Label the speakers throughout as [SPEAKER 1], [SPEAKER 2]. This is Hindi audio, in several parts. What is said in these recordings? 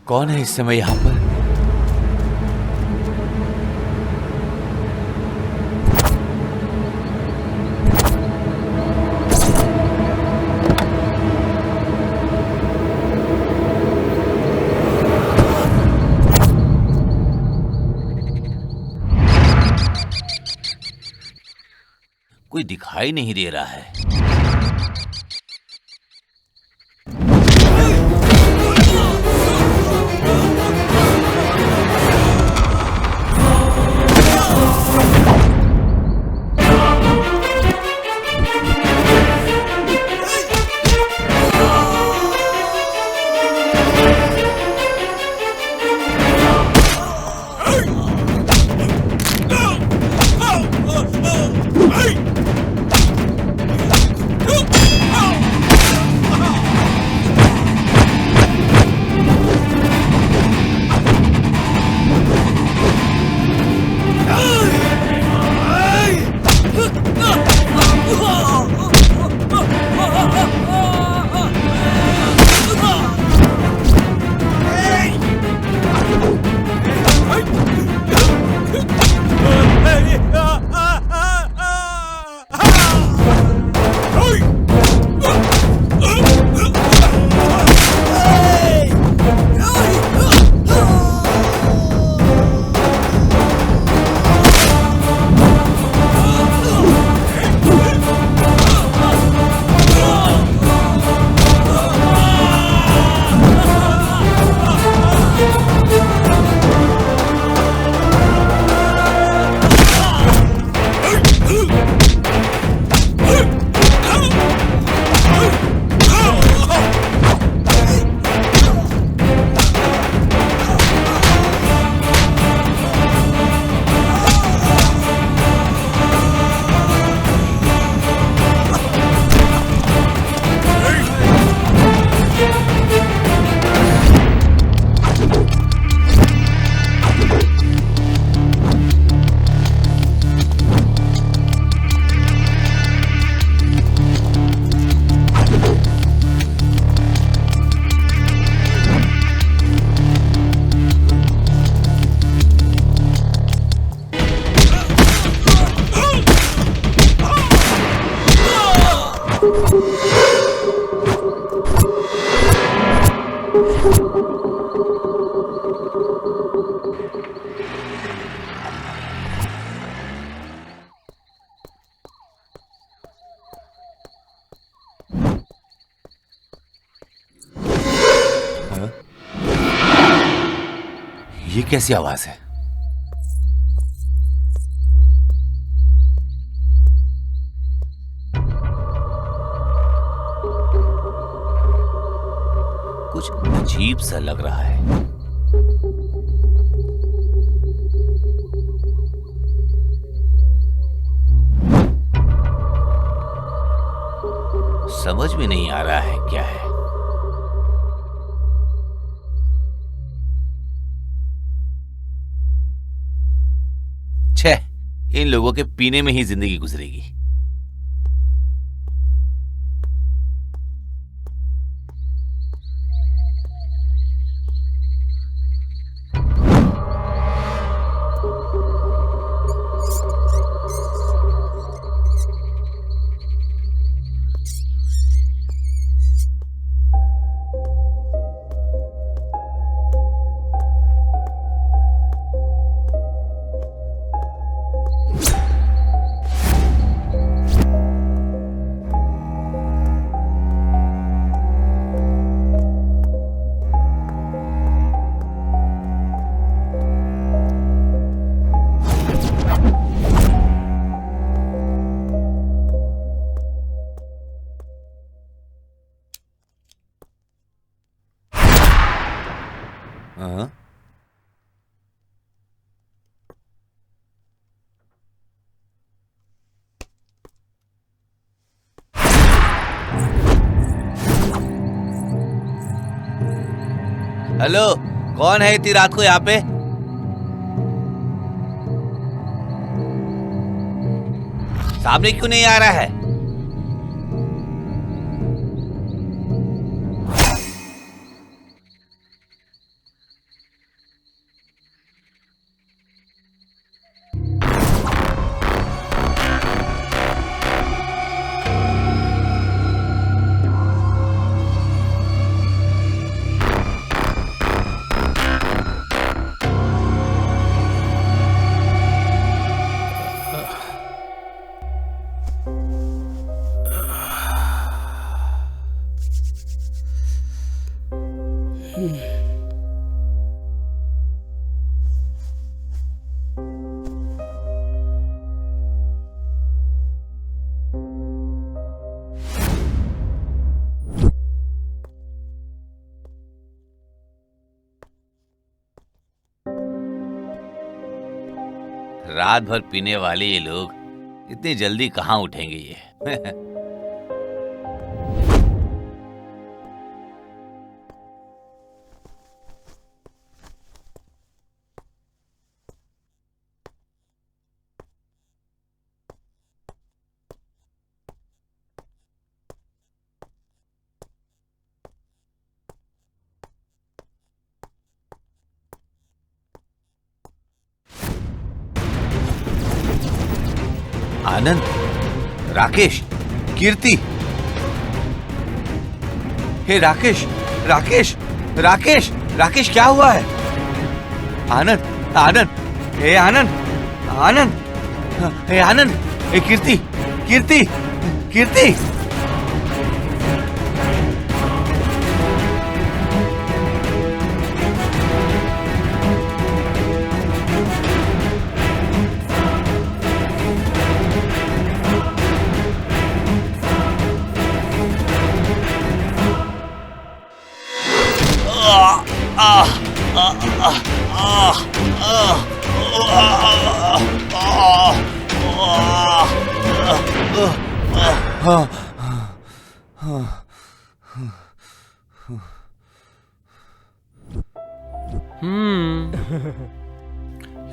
[SPEAKER 1] कौन है इस समय यहाँ पर? कोई दिखाई नहीं दे रहा है। ये कैसी आवाज है? कुछ अजीब सा लग रहा है। समझ में नहीं आ रहा है क्या है। छह, इन लोगों के पीने में ही जिंदगी गुजरेगी। हाँ? हेलो, कौन है इतनी रात को यहाँ पे? सामने क्यों नहीं आ रहा है? रात भर पीने वाले ये लोग इतनी जल्दी कहाँ उठेंगे ये। आनंद, राकेश, कीर्ति। हे राकेश, राकेश, राकेश, राकेश क्या हुआ है? आनंद, आनंद, हे आनंद, आनंद, हे आनंद, हे कीर्ति, कीर्ति, कीर्ति।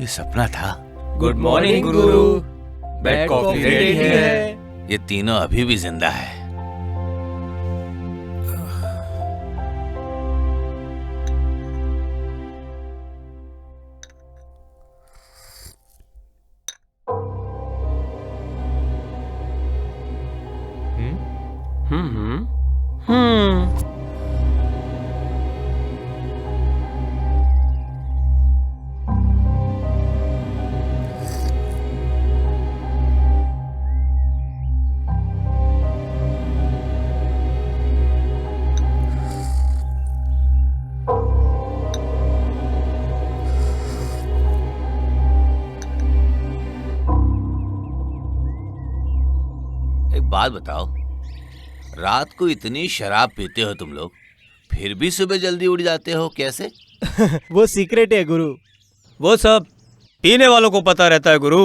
[SPEAKER 1] ये सपना था।
[SPEAKER 2] गुड मॉर्निंग गुरु। बेड कॉफी रेडी है।
[SPEAKER 1] ये तीनों अभी भी जिंदा है। बात बताओ, रात को इतनी शराब पीते हो तुम लोग, फिर भी सुबह जल्दी उठ जाते हो कैसे?
[SPEAKER 2] वो सीक्रेट है गुरु। वो सब पीने वालों को पता रहता है गुरु।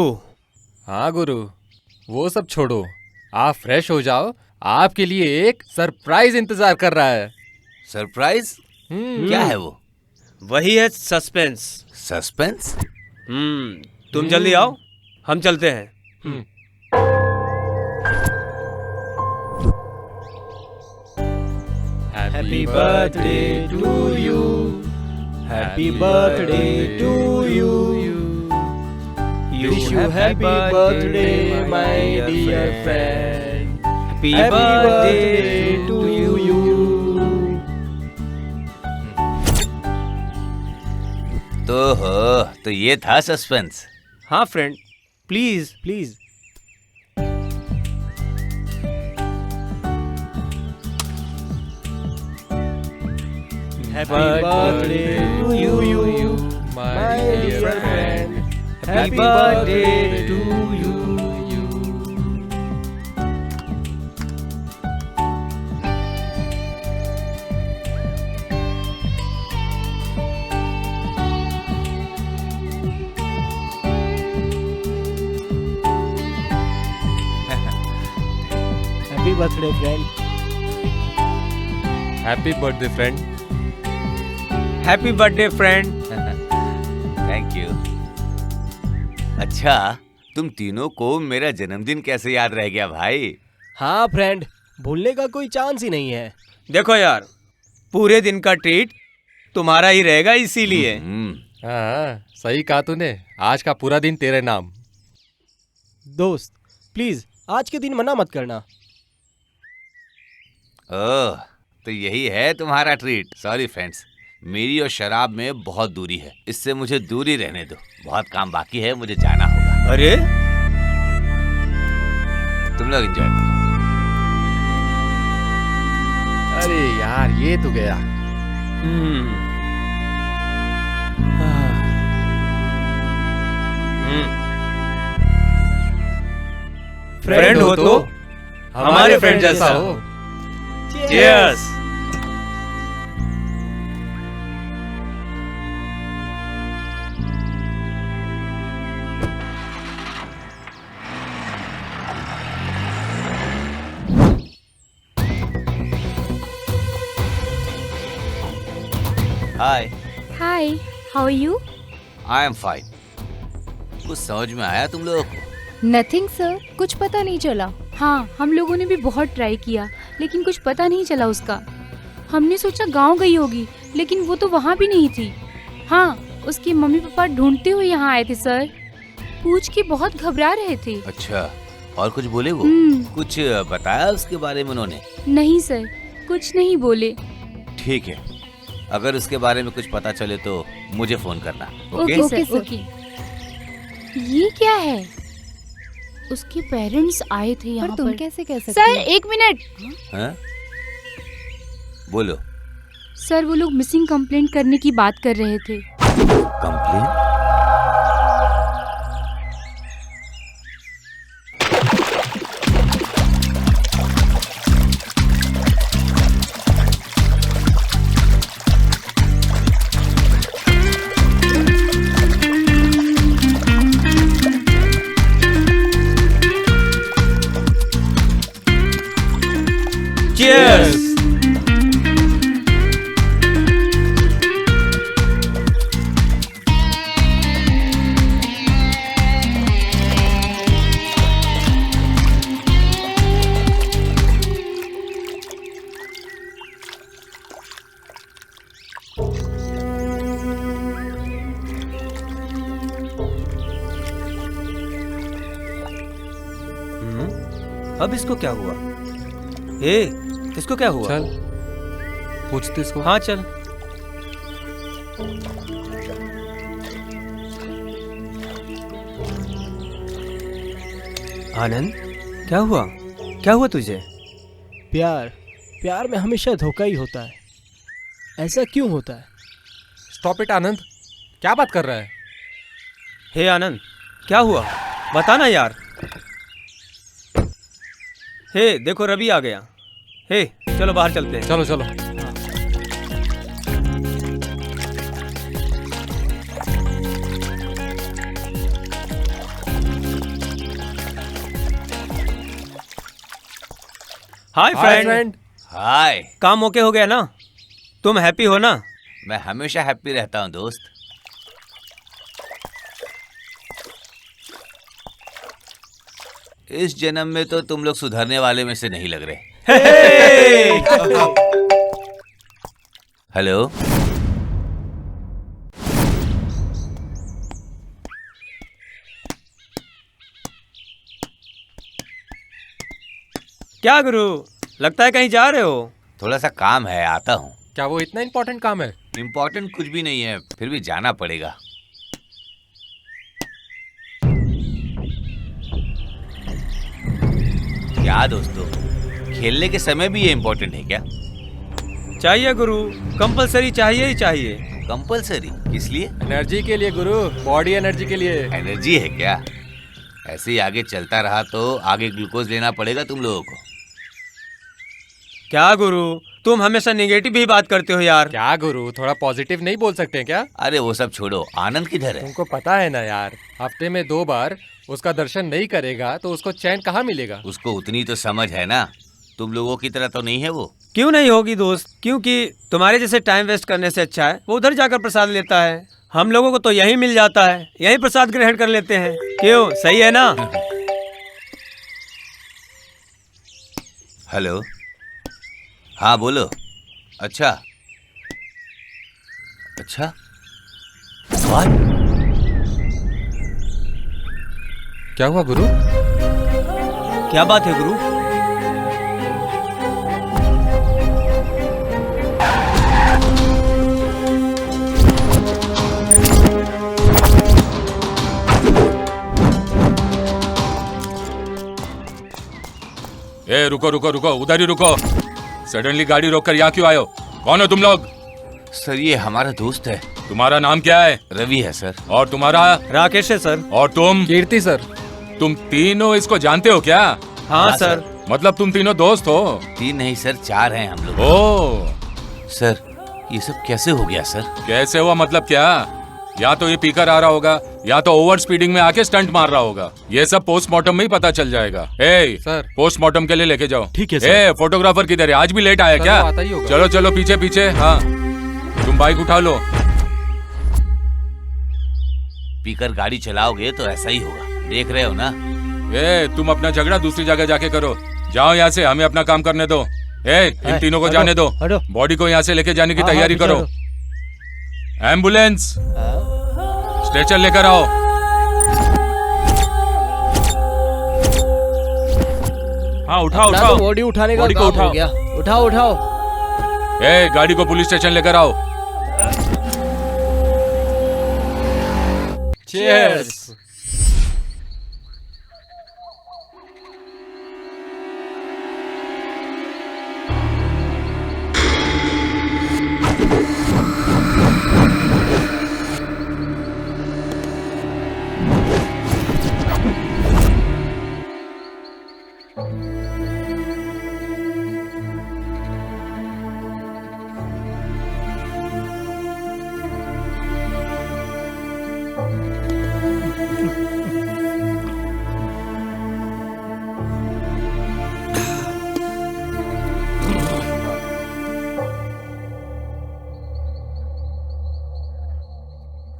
[SPEAKER 3] हाँ गुरु, वो सब छोड़ो, आप फ्रेश हो जाओ, आपके लिए एक सरप्राइज इंतजार कर रहा है।
[SPEAKER 1] सरप्राइज? क्या है वो?
[SPEAKER 2] वही है सस्पेंस।
[SPEAKER 1] सस्पेंस?
[SPEAKER 2] तुम जल्दी आओ, हम चलते हैं। Happy birthday to you. Happy birthday to you. Wish you happy birthday, my dear friend. Happy birthday to you.
[SPEAKER 1] तो ये था सस्पेंस।
[SPEAKER 2] हाँ friend, please please. Happy birthday to you, my dear friend. Happy birthday to you. Happy birthday, friend.
[SPEAKER 3] Happy birthday, friend.
[SPEAKER 2] Happy birthday, friend.
[SPEAKER 1] Thank you. अच्छा, तुम तीनों को मेरा जन्मदिन कैसे याद रह गया भाई?
[SPEAKER 2] हाँ फ्रेंड, भूलने का कोई चांस ही नहीं है। देखो यार, पूरे दिन का ट्रीट तुम्हारा ही रहेगा इसीलिए।
[SPEAKER 3] हाँ, सही कहा तूने, आज का पूरा दिन तेरे नाम।
[SPEAKER 2] दोस्त, प्लीज आज के दिन मना मत करना।
[SPEAKER 1] ओह, तो यही है तुम्हारा ट्रीट। सॉरी फ्रेंड्स, मेरी और शराब में बहुत दूरी है, इससे मुझे दूरी रहने दो। बहुत काम बाकी है, मुझे जाना होगा।
[SPEAKER 2] अरे
[SPEAKER 1] तुम लोग एंजॉय करो।
[SPEAKER 3] अरे यार, ये तो गया।
[SPEAKER 2] फ्रेंड हो तो हमारे फ्रेंड जैसा हो। Cheers.
[SPEAKER 1] Hi.
[SPEAKER 4] Hi, how are you?
[SPEAKER 1] I am fine. कुछ समझ में आया तुम लोगों को?
[SPEAKER 4] नथिंग सर, कुछ पता नहीं चला। हाँ, हम लोगों ने भी बहुत ट्राई किया लेकिन कुछ पता नहीं चला उसका। हमने सोचा गांव गई होगी लेकिन वो तो वहाँ भी नहीं थी। हाँ, उसके मम्मी पापा ढूंढते हुए यहाँ आए थे सर। पूछ के बहुत घबरा रहे थे।
[SPEAKER 1] अच्छा, और कुछ बोले वो? कुछ बताया उसके बारे में उन्होंने?
[SPEAKER 4] नहीं सर, कुछ नहीं बोले।
[SPEAKER 1] ठीक है, अगर उसके बारे में कुछ पता चले तो मुझे फोन करना।
[SPEAKER 4] Okay sir, okay. ये क्या है? उसके पेरेंट्स आए थे यहाँ पर।
[SPEAKER 5] तुम कैसे कह सकते
[SPEAKER 4] सर, एक मिनट।
[SPEAKER 1] हाँ? बोलो।
[SPEAKER 4] सर, वो लोग मिसिंग कंप्लेंट करने की बात कर रहे थे।
[SPEAKER 1] कंप्लेन?
[SPEAKER 2] Cheers! अब इसको क्या हुआ? इसको क्या हुआ?
[SPEAKER 3] चल पूछते इसको।
[SPEAKER 2] हाँ चल। आनंद, क्या हुआ? क्या हुआ तुझे?
[SPEAKER 6] प्यार में हमेशा धोखा ही होता है। ऐसा क्यों होता है?
[SPEAKER 3] स्टॉप इट आनंद, क्या बात कर रहा है?
[SPEAKER 2] हे आनंद, क्या हुआ? बता ना यार। हे देखो, रवि आ गया। हे चलो बाहर चलते हैं।
[SPEAKER 3] चलो चलो।
[SPEAKER 2] Hi friend.
[SPEAKER 1] हाय।
[SPEAKER 2] काम ओके हो गया ना? तुम हैप्पी हो ना?
[SPEAKER 1] मैं हमेशा हैप्पी रहता हूँ दोस्त। इस जन्म में तो तुम लोग सुधरने वाले में से नहीं लग रहे। हेलो।
[SPEAKER 2] क्या गुरु, लगता है कहीं जा रहे हो?
[SPEAKER 1] थोड़ा सा काम है, आता हूँ।
[SPEAKER 3] क्या वो इतना इम्पोर्टेंट काम है?
[SPEAKER 1] इम्पोर्टेंट कुछ भी नहीं है, फिर भी जाना पड़ेगा। क्या दोस्तों, खेलने के समय भी ये इम्पोर्टेंट है क्या?
[SPEAKER 2] चाहिए गुरु, कंपलसरी चाहिए ही चाहिए।
[SPEAKER 1] कंपलसरी किस लिए?
[SPEAKER 3] एनर्जी के लिए गुरु, बॉडी एनर्जी के लिए।
[SPEAKER 1] एनर्जी है क्या? ऐसे ही आगे चलता रहा तो आगे ग्लूकोज लेना पड़ेगा तुम लोगों को।
[SPEAKER 2] क्या गुरु, तुम हमेशा नेगेटिव ही बात करते हो यार।
[SPEAKER 3] क्या गुरु, थोड़ा पॉजिटिव नहीं बोल सकते हैं क्या?
[SPEAKER 1] अरे वो सब छोड़ो, आनंद किधर है?
[SPEAKER 3] तुमको पता है ना यार, हफ्ते में 2 बार उसका दर्शन नहीं करेगा तो उसको चैन कहाँ मिलेगा?
[SPEAKER 1] उसको उतनी तो समझ है ना, तुम लोगों की तरह तो नहीं है वो।
[SPEAKER 2] क्यों नहीं होगी दोस्त, क्योंकि तुम्हारे जैसे टाइम वेस्ट करने से अच्छा है वो उधर जाकर प्रसाद लेता है। हम लोगों को तो यही मिल जाता है, यही प्रसाद ग्रहण कर लेते हैं। क्यों, सही है ना?
[SPEAKER 1] हेलो। हाँ बोलो। अच्छा अच्छा। What?
[SPEAKER 3] क्या हुआ गुरु?
[SPEAKER 2] क्या बात है गुरु?
[SPEAKER 7] ए रुको रुको रुको, उधर ही रुको। सडनली गाड़ी रोककर यहाँ क्यों आए हो? कौन हो तुम लोग?
[SPEAKER 1] सर ये हमारा दोस्त है।
[SPEAKER 7] तुम्हारा नाम क्या है?
[SPEAKER 1] रवि है सर।
[SPEAKER 7] और तुम्हारा?
[SPEAKER 2] राकेश है सर।
[SPEAKER 7] और तुम?
[SPEAKER 3] कीर्ति सर।
[SPEAKER 7] तुम तीनों इसको जानते हो क्या?
[SPEAKER 2] हाँ सर।
[SPEAKER 7] मतलब तुम तीनों दोस्त हो?
[SPEAKER 1] 3 नहीं सर, 4 हैं हम लोग।
[SPEAKER 7] ओ
[SPEAKER 1] सर ये सब कैसे हो गया सर?
[SPEAKER 7] कैसे हुआ मतलब क्या? या तो ये पीकर आ रहा होगा या तो ओवर स्पीडिंग में आके स्टंट मार रहा होगा। ये सब पोस्टमार्टम में ही पता चल जाएगा। ए
[SPEAKER 3] सर।
[SPEAKER 7] पोस्टमार्टम के लिए लेके जाओ।
[SPEAKER 6] ठीक है सर।
[SPEAKER 7] ए फोटोग्राफर किधर है? आज भी लेट आया
[SPEAKER 3] सर,
[SPEAKER 7] क्या?
[SPEAKER 3] वो आता ही होगा।
[SPEAKER 7] चलो चलो पीछे पीछे। हाँ तुम बाइक उठा लो।
[SPEAKER 1] पीकर गाड़ी चलाओगे तो ऐसा ही होगा, देख रहे हो ना।
[SPEAKER 7] तुम अपना झगड़ा दूसरी जगह जाके करो। जाओ यहाँ से, हमें अपना काम करने दो। इन तीनों को जाने दो। बॉडी को यहाँ से लेके जाने की तैयारी करो। एम्बुलेंस, स्ट्रेचर लेकर आओ।
[SPEAKER 5] हाँ उठाओ उठाओ,
[SPEAKER 6] बॉडी उठाने का
[SPEAKER 5] बॉडी को
[SPEAKER 6] काम
[SPEAKER 5] उठाओ।
[SPEAKER 6] हो गया। उठाओ उठाओ।
[SPEAKER 7] गाड़ी को पुलिस स्टेशन लेकर आओ।
[SPEAKER 3] चीयर्स।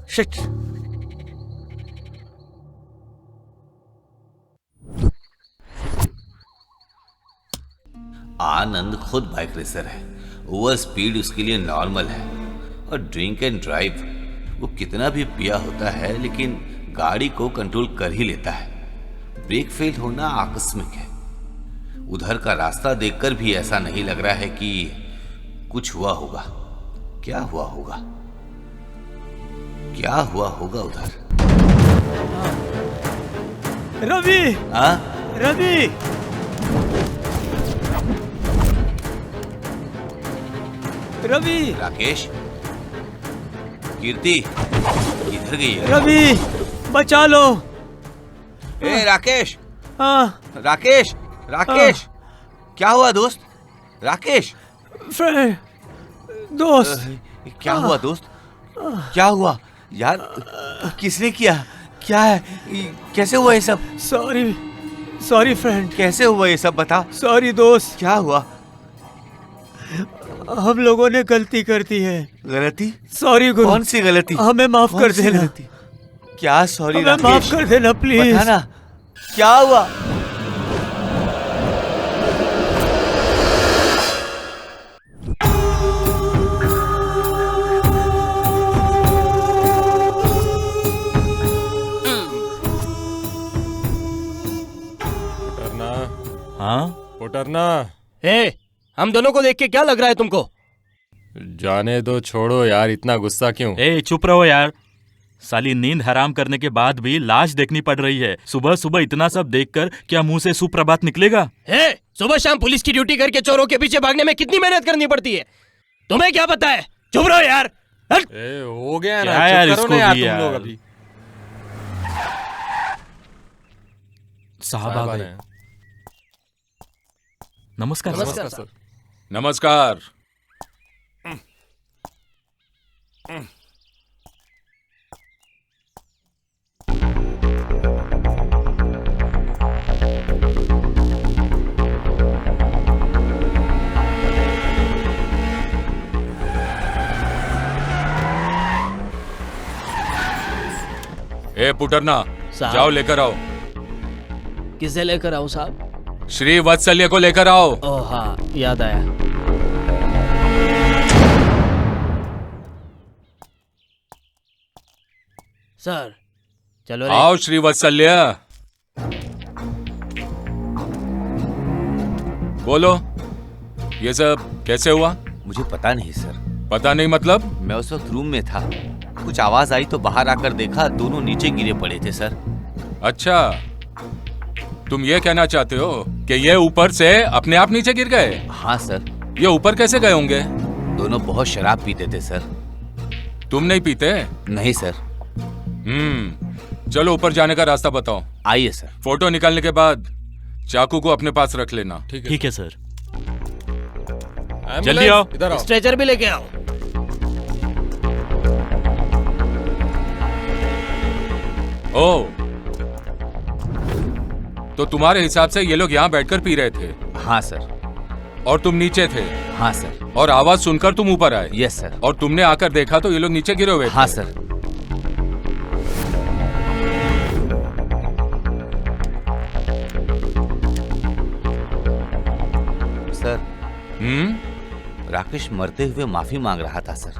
[SPEAKER 2] शिट।
[SPEAKER 1] आनंद खुद बाइक रेसर है, ओवर स्पीड उसके लिए नॉर्मल है। और ड्रिंक एंड ड्राइव, वो कितना भी पिया होता है लेकिन गाड़ी को कंट्रोल कर ही लेता है। ब्रेक फेल होना आकस्मिक है। उधर का रास्ता देखकर भी ऐसा नहीं लग रहा है कि कुछ हुआ होगा। क्या हुआ होगा, क्या हुआ होगा उधर?
[SPEAKER 2] रवि,
[SPEAKER 1] हाँ
[SPEAKER 2] रवि, रवि,
[SPEAKER 1] राकेश, कीर्ति किधर गई है?
[SPEAKER 2] रवि, बचा लो।
[SPEAKER 1] ए राकेश,
[SPEAKER 2] हाँ
[SPEAKER 1] राकेश, राकेश, क्या हुआ दोस्त? राकेश,
[SPEAKER 2] फ्रेंड, दोस्त।
[SPEAKER 1] क्या हुआ दोस्त? क्या हुआ यार? किसने किया? क्या है? कैसे हुआ ये सब?
[SPEAKER 2] Sorry, sorry friend.
[SPEAKER 1] कैसे हुआ ये सब बता।
[SPEAKER 2] सॉरी दोस्त,
[SPEAKER 1] क्या हुआ?
[SPEAKER 2] हम लोगों ने गलती कर दी है।
[SPEAKER 1] गलती?
[SPEAKER 2] सॉरी गुरु।
[SPEAKER 1] कौन सी गलती?
[SPEAKER 2] हमें माफ
[SPEAKER 1] कौन
[SPEAKER 2] कर
[SPEAKER 1] सी
[SPEAKER 2] देना।
[SPEAKER 1] गलती? क्या सॉरी
[SPEAKER 2] हमें
[SPEAKER 1] राकेश?
[SPEAKER 2] माफ कर देना प्लीज।
[SPEAKER 1] बताना क्या हुआ?
[SPEAKER 5] हाँ
[SPEAKER 3] उतरना।
[SPEAKER 6] हम दोनों को देख के क्या लग रहा है तुमको?
[SPEAKER 3] जाने दो, छोड़ो यार, इतना गुस्सा क्यों?
[SPEAKER 5] ए चुप रहो यार। साली नींद हराम करने के बाद भी लाश देखनी पड़ रही है। सुबह सुबह इतना सब देखकर क्या मुंह से सुप्रभात निकलेगा?
[SPEAKER 6] सुबह शाम पुलिस की ड्यूटी करके चोरों के पीछे भागने में कितनी मेहनत करनी पड़ती है, तुम्हें क्या पता है? चुप रहो यार।
[SPEAKER 3] हो गया ना,
[SPEAKER 5] क्या यार
[SPEAKER 3] चुप करो
[SPEAKER 5] इसको
[SPEAKER 3] ना यार
[SPEAKER 5] भी
[SPEAKER 3] तुम
[SPEAKER 5] यार।
[SPEAKER 3] लोग अभी।
[SPEAKER 5] साहब आ गए। नमस्कार
[SPEAKER 3] नमस्कार सर।
[SPEAKER 7] नमस्कार। पुटरना,
[SPEAKER 6] साहब।
[SPEAKER 7] जाओ लेकर आओ।
[SPEAKER 6] किसे लेकर आऊं साहब?
[SPEAKER 7] श्री वत्सल्य को लेकर आओ।
[SPEAKER 6] ओह हाँ, याद आया। सर चलो रे।
[SPEAKER 7] आओ श्री वत्सल्य, बोलो ये सब कैसे हुआ?
[SPEAKER 1] मुझे पता नहीं सर।
[SPEAKER 7] पता नहीं मतलब?
[SPEAKER 1] मैं उस वक्त रूम में था, कुछ आवाज आई तो बाहर आकर देखा दोनों नीचे गिरे पड़े थे सर।
[SPEAKER 7] अच्छा, तुम ये कहना चाहते हो कि ये ऊपर से अपने आप नीचे गिर गए?
[SPEAKER 1] हाँ सर।
[SPEAKER 7] ये ऊपर कैसे गए होंगे?
[SPEAKER 1] दोनों बहुत शराब पीते थे सर।
[SPEAKER 7] तुम नहीं पीते?
[SPEAKER 1] नहीं सर।
[SPEAKER 7] चलो ऊपर जाने का रास्ता बताओ।
[SPEAKER 1] आइए सर।
[SPEAKER 7] फोटो निकालने के बाद चाकू को अपने पास रख लेना।
[SPEAKER 5] ठीक है सर।
[SPEAKER 3] एम्बुलेंस,
[SPEAKER 5] जल्दी आओ।
[SPEAKER 3] इधर आओ।
[SPEAKER 6] स्ट्रेचर भी लेके आओ।
[SPEAKER 7] ओ, तो तुम्हारे हिसाब से ये लोग यहाँ बैठकर पी रहे थे?
[SPEAKER 1] हाँ सर।
[SPEAKER 7] और तुम नीचे थे
[SPEAKER 1] हाँ सर।
[SPEAKER 7] और आवाज सुनकर तुम ऊपर आए।
[SPEAKER 1] Yes sir.
[SPEAKER 7] और तुमने आकर देखा तो ये लोग नीचे गिरे हुए थे।
[SPEAKER 1] हाँ सर। सर, राकेश मरते हुए माफी मांग रहा था सर।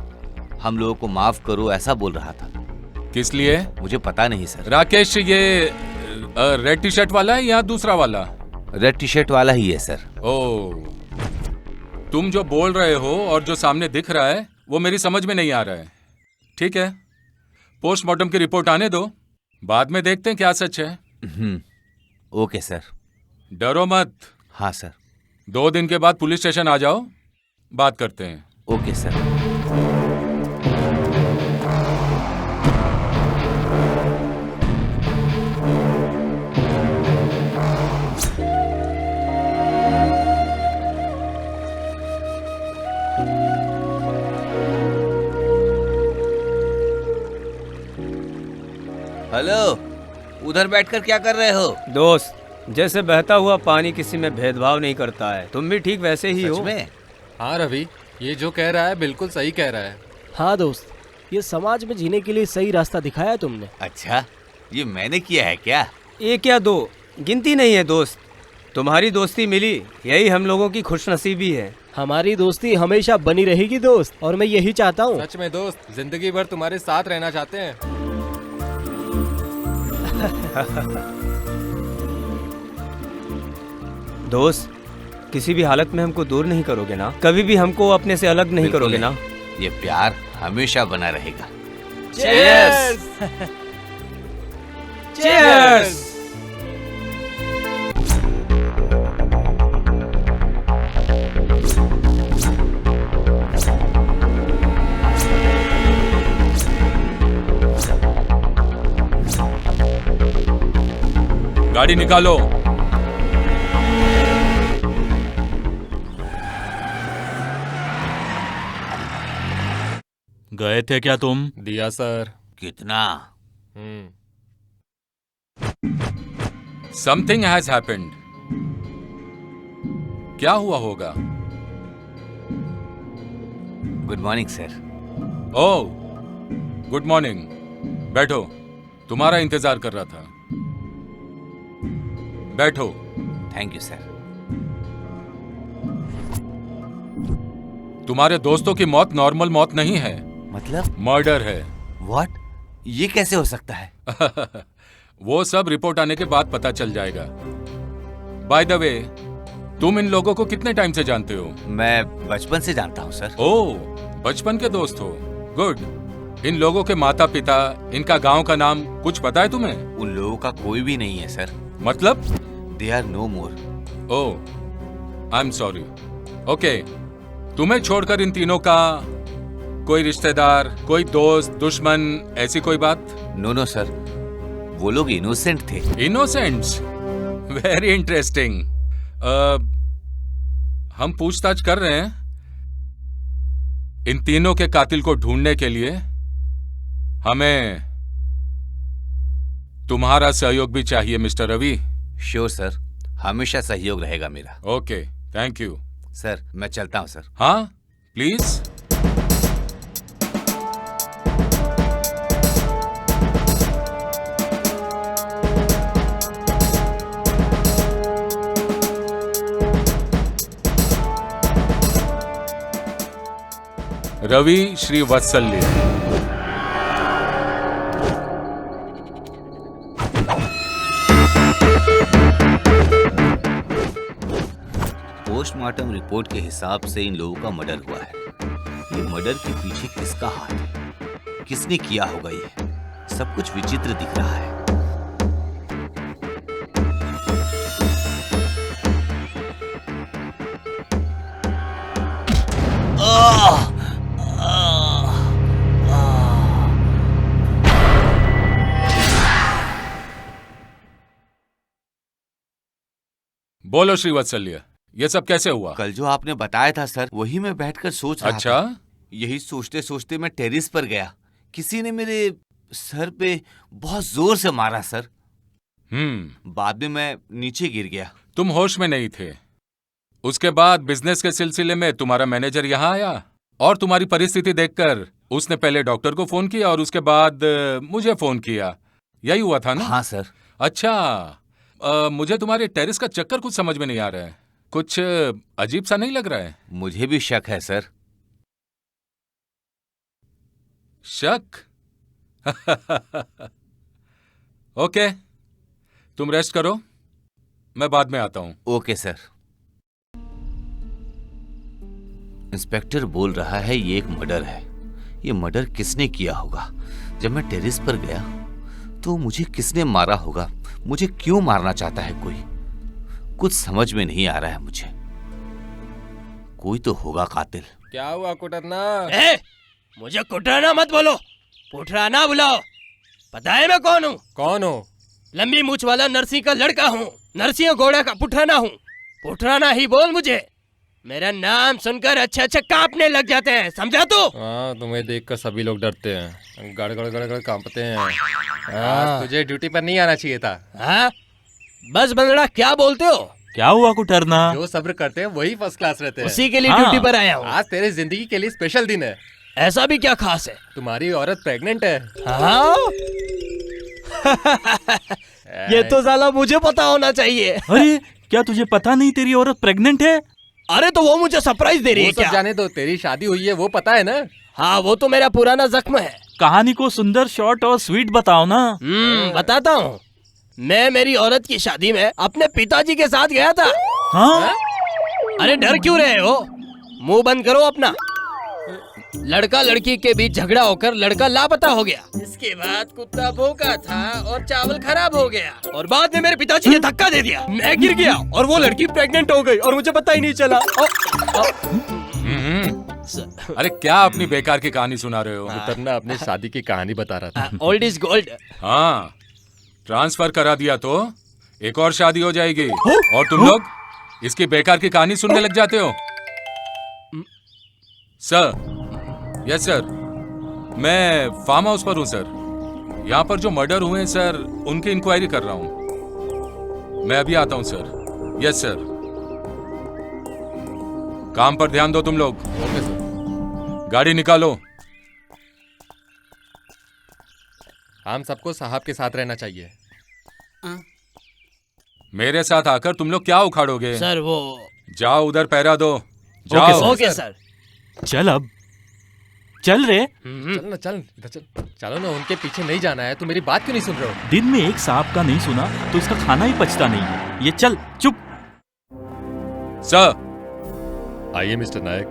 [SPEAKER 1] हम लोगों को माफ करो ऐसा बोल रहा था।
[SPEAKER 7] किस लिए?
[SPEAKER 1] मुझे पता नहीं सर।
[SPEAKER 7] राकेश ये रेड टी शर्ट वाला है या दूसरा वाला?
[SPEAKER 1] रेड टी शर्ट वाला ही है सर।
[SPEAKER 7] ओ, तुम जो बोल रहे हो और जो सामने दिख रहा है वो मेरी समझ में नहीं आ रहा है। ठीक है, पोस्टमार्टम की रिपोर्ट आने दो, बाद में देखते हैं क्या सच है।
[SPEAKER 1] Okay sir.
[SPEAKER 7] डरो मत।
[SPEAKER 1] हाँ सर।
[SPEAKER 7] 2 दिन के बाद पुलिस स्टेशन आ जाओ, बात करते हैं।
[SPEAKER 1] Okay sir. हेलो, उधर बैठकर क्या कर रहे हो?
[SPEAKER 2] दोस्त, जैसे बहता हुआ पानी किसी में भेदभाव नहीं करता है, तुम भी ठीक वैसे ही हो।
[SPEAKER 1] सच में?
[SPEAKER 3] हाँ रवि, ये जो कह रहा है बिल्कुल सही कह रहा है।
[SPEAKER 6] हाँ दोस्त, ये समाज में जीने के लिए सही रास्ता दिखाया तुमने।
[SPEAKER 1] अच्छा, ये मैंने किया है क्या?
[SPEAKER 2] एक या दो गिनती नहीं है दोस्त। तुम्हारी दोस्ती मिली, यही हम लोगों की खुशनसीबी है।
[SPEAKER 6] हमारी दोस्ती हमेशा बनी रहेगी दोस्त, और मैं यही चाहता हूँ।
[SPEAKER 3] सच में दोस्त, जिंदगी भर तुम्हारे साथ रहना चाहते हैं।
[SPEAKER 2] दोस्त, किसी भी हालत में हमको दूर नहीं करोगे ना? कभी भी हमको अपने से अलग नहीं
[SPEAKER 1] बिल्कुल
[SPEAKER 2] करोगे ना?
[SPEAKER 1] ये प्यार हमेशा बना रहेगा।
[SPEAKER 2] Cheers! Cheers!
[SPEAKER 7] गाड़ी निकालो।
[SPEAKER 5] गए थे क्या तुम?
[SPEAKER 3] दिया सर।
[SPEAKER 1] कितना?
[SPEAKER 7] Something has happened. क्या हुआ होगा?
[SPEAKER 1] Good morning sir.
[SPEAKER 7] Oh, good morning. बैठो, तुम्हारा इंतजार कर रहा था। बैठो।
[SPEAKER 1] Thank you sir.
[SPEAKER 7] तुम्हारे दोस्तों की मौत नॉर्मल मौत नहीं है,
[SPEAKER 1] मतलब?
[SPEAKER 7] मर्डर है।
[SPEAKER 1] व्हाट? ये कैसे हो सकता है?
[SPEAKER 7] वो सब रिपोर्ट आने के बाद पता चल जाएगा। बाय द वे, तुम इन लोगों को कितने टाइम से जानते हो?
[SPEAKER 1] मैं बचपन से जानता हूँ सर।
[SPEAKER 7] ओह, बचपन के दोस्त हो। गुड। इन लोगों के माता पिता, इनका गांव का नाम कुछ पता है तुम्हें?
[SPEAKER 1] उन लोगों का कोई भी नहीं है सर।
[SPEAKER 7] मतलब?
[SPEAKER 1] They are no more.
[SPEAKER 7] Oh, I am sorry. Okay, तुम्हें छोड़कर इन तीनों का कोई रिश्तेदार, कोई दोस्त, दुश्मन, ऐसी कोई बात?
[SPEAKER 1] नो नो सर, वो लोग इनोसेंट थे।
[SPEAKER 7] इनोसेंट्स? Very interesting. हम पूछताछ कर रहे हैं। इन तीनों के कातिल को ढूंढने के लिए हमें तुम्हारा सहयोग भी चाहिए मिस्टर रवि।
[SPEAKER 1] श्योर सर, हमेशा सहयोग रहेगा मेरा।
[SPEAKER 7] Okay, thank you.
[SPEAKER 1] सर, मैं चलता हूँ सर।
[SPEAKER 7] हाँ, प्लीज। रवि श्रीवत्सल्य।
[SPEAKER 1] पोस्टमार्टम रिपोर्ट के हिसाब से इन लोगों का मर्डर हुआ है। ये मर्डर के पीछे किसका हाथ है? किसने किया होगा? ये सब कुछ विचित्र दिख रहा है।
[SPEAKER 7] बोलो श्रीवत्सल्य, ये सब कैसे हुआ?
[SPEAKER 1] कल जो आपने बताया था सर, वही मैं बैठकर सोच रहा
[SPEAKER 7] अच्छा?
[SPEAKER 1] था। यही सोचते सोचते मैं टेरिस पर गया। किसी ने मेरे सर पे बहुत जोर से मारा सर। बाद में मैं नीचे गिर गया।
[SPEAKER 7] तुम होश में नहीं थे, उसके बाद बिजनेस के सिलसिले में तुम्हारा मैनेजर यहाँ आया और तुम्हारी परिस्थिति देखकर उसने पहले डॉक्टर को फोन किया और उसके बाद मुझे फोन किया। यही हुआ था ना?
[SPEAKER 1] हाँ सर।
[SPEAKER 7] अच्छा, मुझे तुम्हारे टेरेस का चक्कर कुछ समझ में नहीं आ रहा है। कुछ अजीब सा नहीं लग रहा है?
[SPEAKER 1] मुझे भी शक है सर।
[SPEAKER 7] शक? ओके, तुम रेस्ट करो, मैं बाद में आता हूं।
[SPEAKER 1] Okay sir. इंस्पेक्टर बोल रहा है ये एक मर्डर है। ये मर्डर किसने किया होगा? जब मैं टेरेस पर गया तो मुझे किसने मारा होगा? मुझे क्यों मारना चाहता है कोई? कुछ समझ में नहीं आ रहा है मुझे। कोई तो होगा कातिल।
[SPEAKER 3] क्या हुआ कुटरना?
[SPEAKER 6] मुझे कुटराना मत बोलो, पुटराना बुलाओ। पता है मैं कौन हूँ?
[SPEAKER 3] कौन हो?
[SPEAKER 6] लंबी मूछ वाला नरसिंह का लड़का हूँ, नरसिंह घोड़ा का पुटराना हूँ। पुटराना ही बोल मुझे। मेरा नाम सुनकर अच्छे अच्छे कांपने लग जाते हैं, समझा तू?
[SPEAKER 3] हाँ, तुम्हें देखकर सभी लोग डरते हैं, गड़गड़ गड़गड़ कांपते हैं। आज तुझे ड्यूटी पर नहीं आना चाहिए था।
[SPEAKER 6] हाँ? बस बंदड़ा, क्या बोलते हो?
[SPEAKER 5] क्या हुआ कुटरना?
[SPEAKER 3] जो सब्र करते हैं वही फर्स्ट क्लास रहते हैं।
[SPEAKER 6] उसी के लिए
[SPEAKER 5] हाँ।
[SPEAKER 6] ड्यूटी पर आया हूँ।
[SPEAKER 3] आज तेरी जिंदगी के लिए स्पेशल दिन है।
[SPEAKER 6] ऐसा भी क्या खास है?
[SPEAKER 3] तुम्हारी औरत प्रेग्नेंट है।
[SPEAKER 6] हाँ? ये तो साला मुझे पता होना चाहिए।
[SPEAKER 5] अरे क्या तुझे पता नहीं तेरी औरत प्रेग्नेंट है?
[SPEAKER 6] अरे तो वो मुझे सरप्राइज दे रही
[SPEAKER 3] वो
[SPEAKER 6] है
[SPEAKER 3] सब
[SPEAKER 6] क्या?
[SPEAKER 3] जाने दो, तेरी शादी हुई है वो पता है ना?
[SPEAKER 6] हाँ, वो तो मेरा पुराना जख्म है।
[SPEAKER 5] कहानी को सुंदर, शॉर्ट और स्वीट बताओ ना।
[SPEAKER 6] बताता हूँ। मैं मेरी औरत की शादी में अपने पिताजी के साथ गया था।
[SPEAKER 5] हाँ?
[SPEAKER 6] अरे डर क्यों रहे हो? मुंह बंद करो अपना। लड़का लड़की के बीच झगड़ा होकर लड़का लापता हो गया। इसके बाद कुत्ता भूखा था और चावल खराब हो गया, और बाद में मेरे पिताजी ने धक्का दे दिया। मैं गिर गया और वो लड़की प्रेग्नेंट हो गई और मुझे पता ही नहीं चला।
[SPEAKER 7] अरे क्या अपनी बेकार की कहानी सुना रहे हो?
[SPEAKER 3] कुटरना अपनी शादी की कहानी बता रहा था।
[SPEAKER 6] Old is gold.
[SPEAKER 7] हाँ, ट्रांसफर करा दिया तो एक और शादी हो जाएगी और तुम लोग इसकी बेकार की कहानी सुनने लग जाते हो। सर, यस सर, मैं फार्म हाउस पर हूँ सर। यहाँ पर जो मर्डर हुए हैं सर, उनकी इंक्वायरी कर रहा हूँ। मैं अभी आता हूँ सर। Yes sir. काम पर ध्यान दो तुम लोग।
[SPEAKER 3] Okay sir.
[SPEAKER 7] गाड़ी निकालो।
[SPEAKER 3] हम सबको साहब के साथ रहना चाहिए।
[SPEAKER 7] मेरे साथ आकर तुम लोग क्या उखाड़ोगे?
[SPEAKER 6] सर वो
[SPEAKER 7] जाओ उधर पहरा दो। जाओ।
[SPEAKER 6] Okay sir.
[SPEAKER 5] चल अब चल रे।
[SPEAKER 3] चल ना, चल इधर चल। चलो ना, उनके पीछे नहीं जाना है। तुम मेरी बात क्यों नहीं सुन रहे हो?
[SPEAKER 5] दिन में एक सांप का नहीं सुना तो इसका खाना ही पचता नहीं है। ये चल चुप।
[SPEAKER 7] सर।
[SPEAKER 3] आइए Mr Nayak,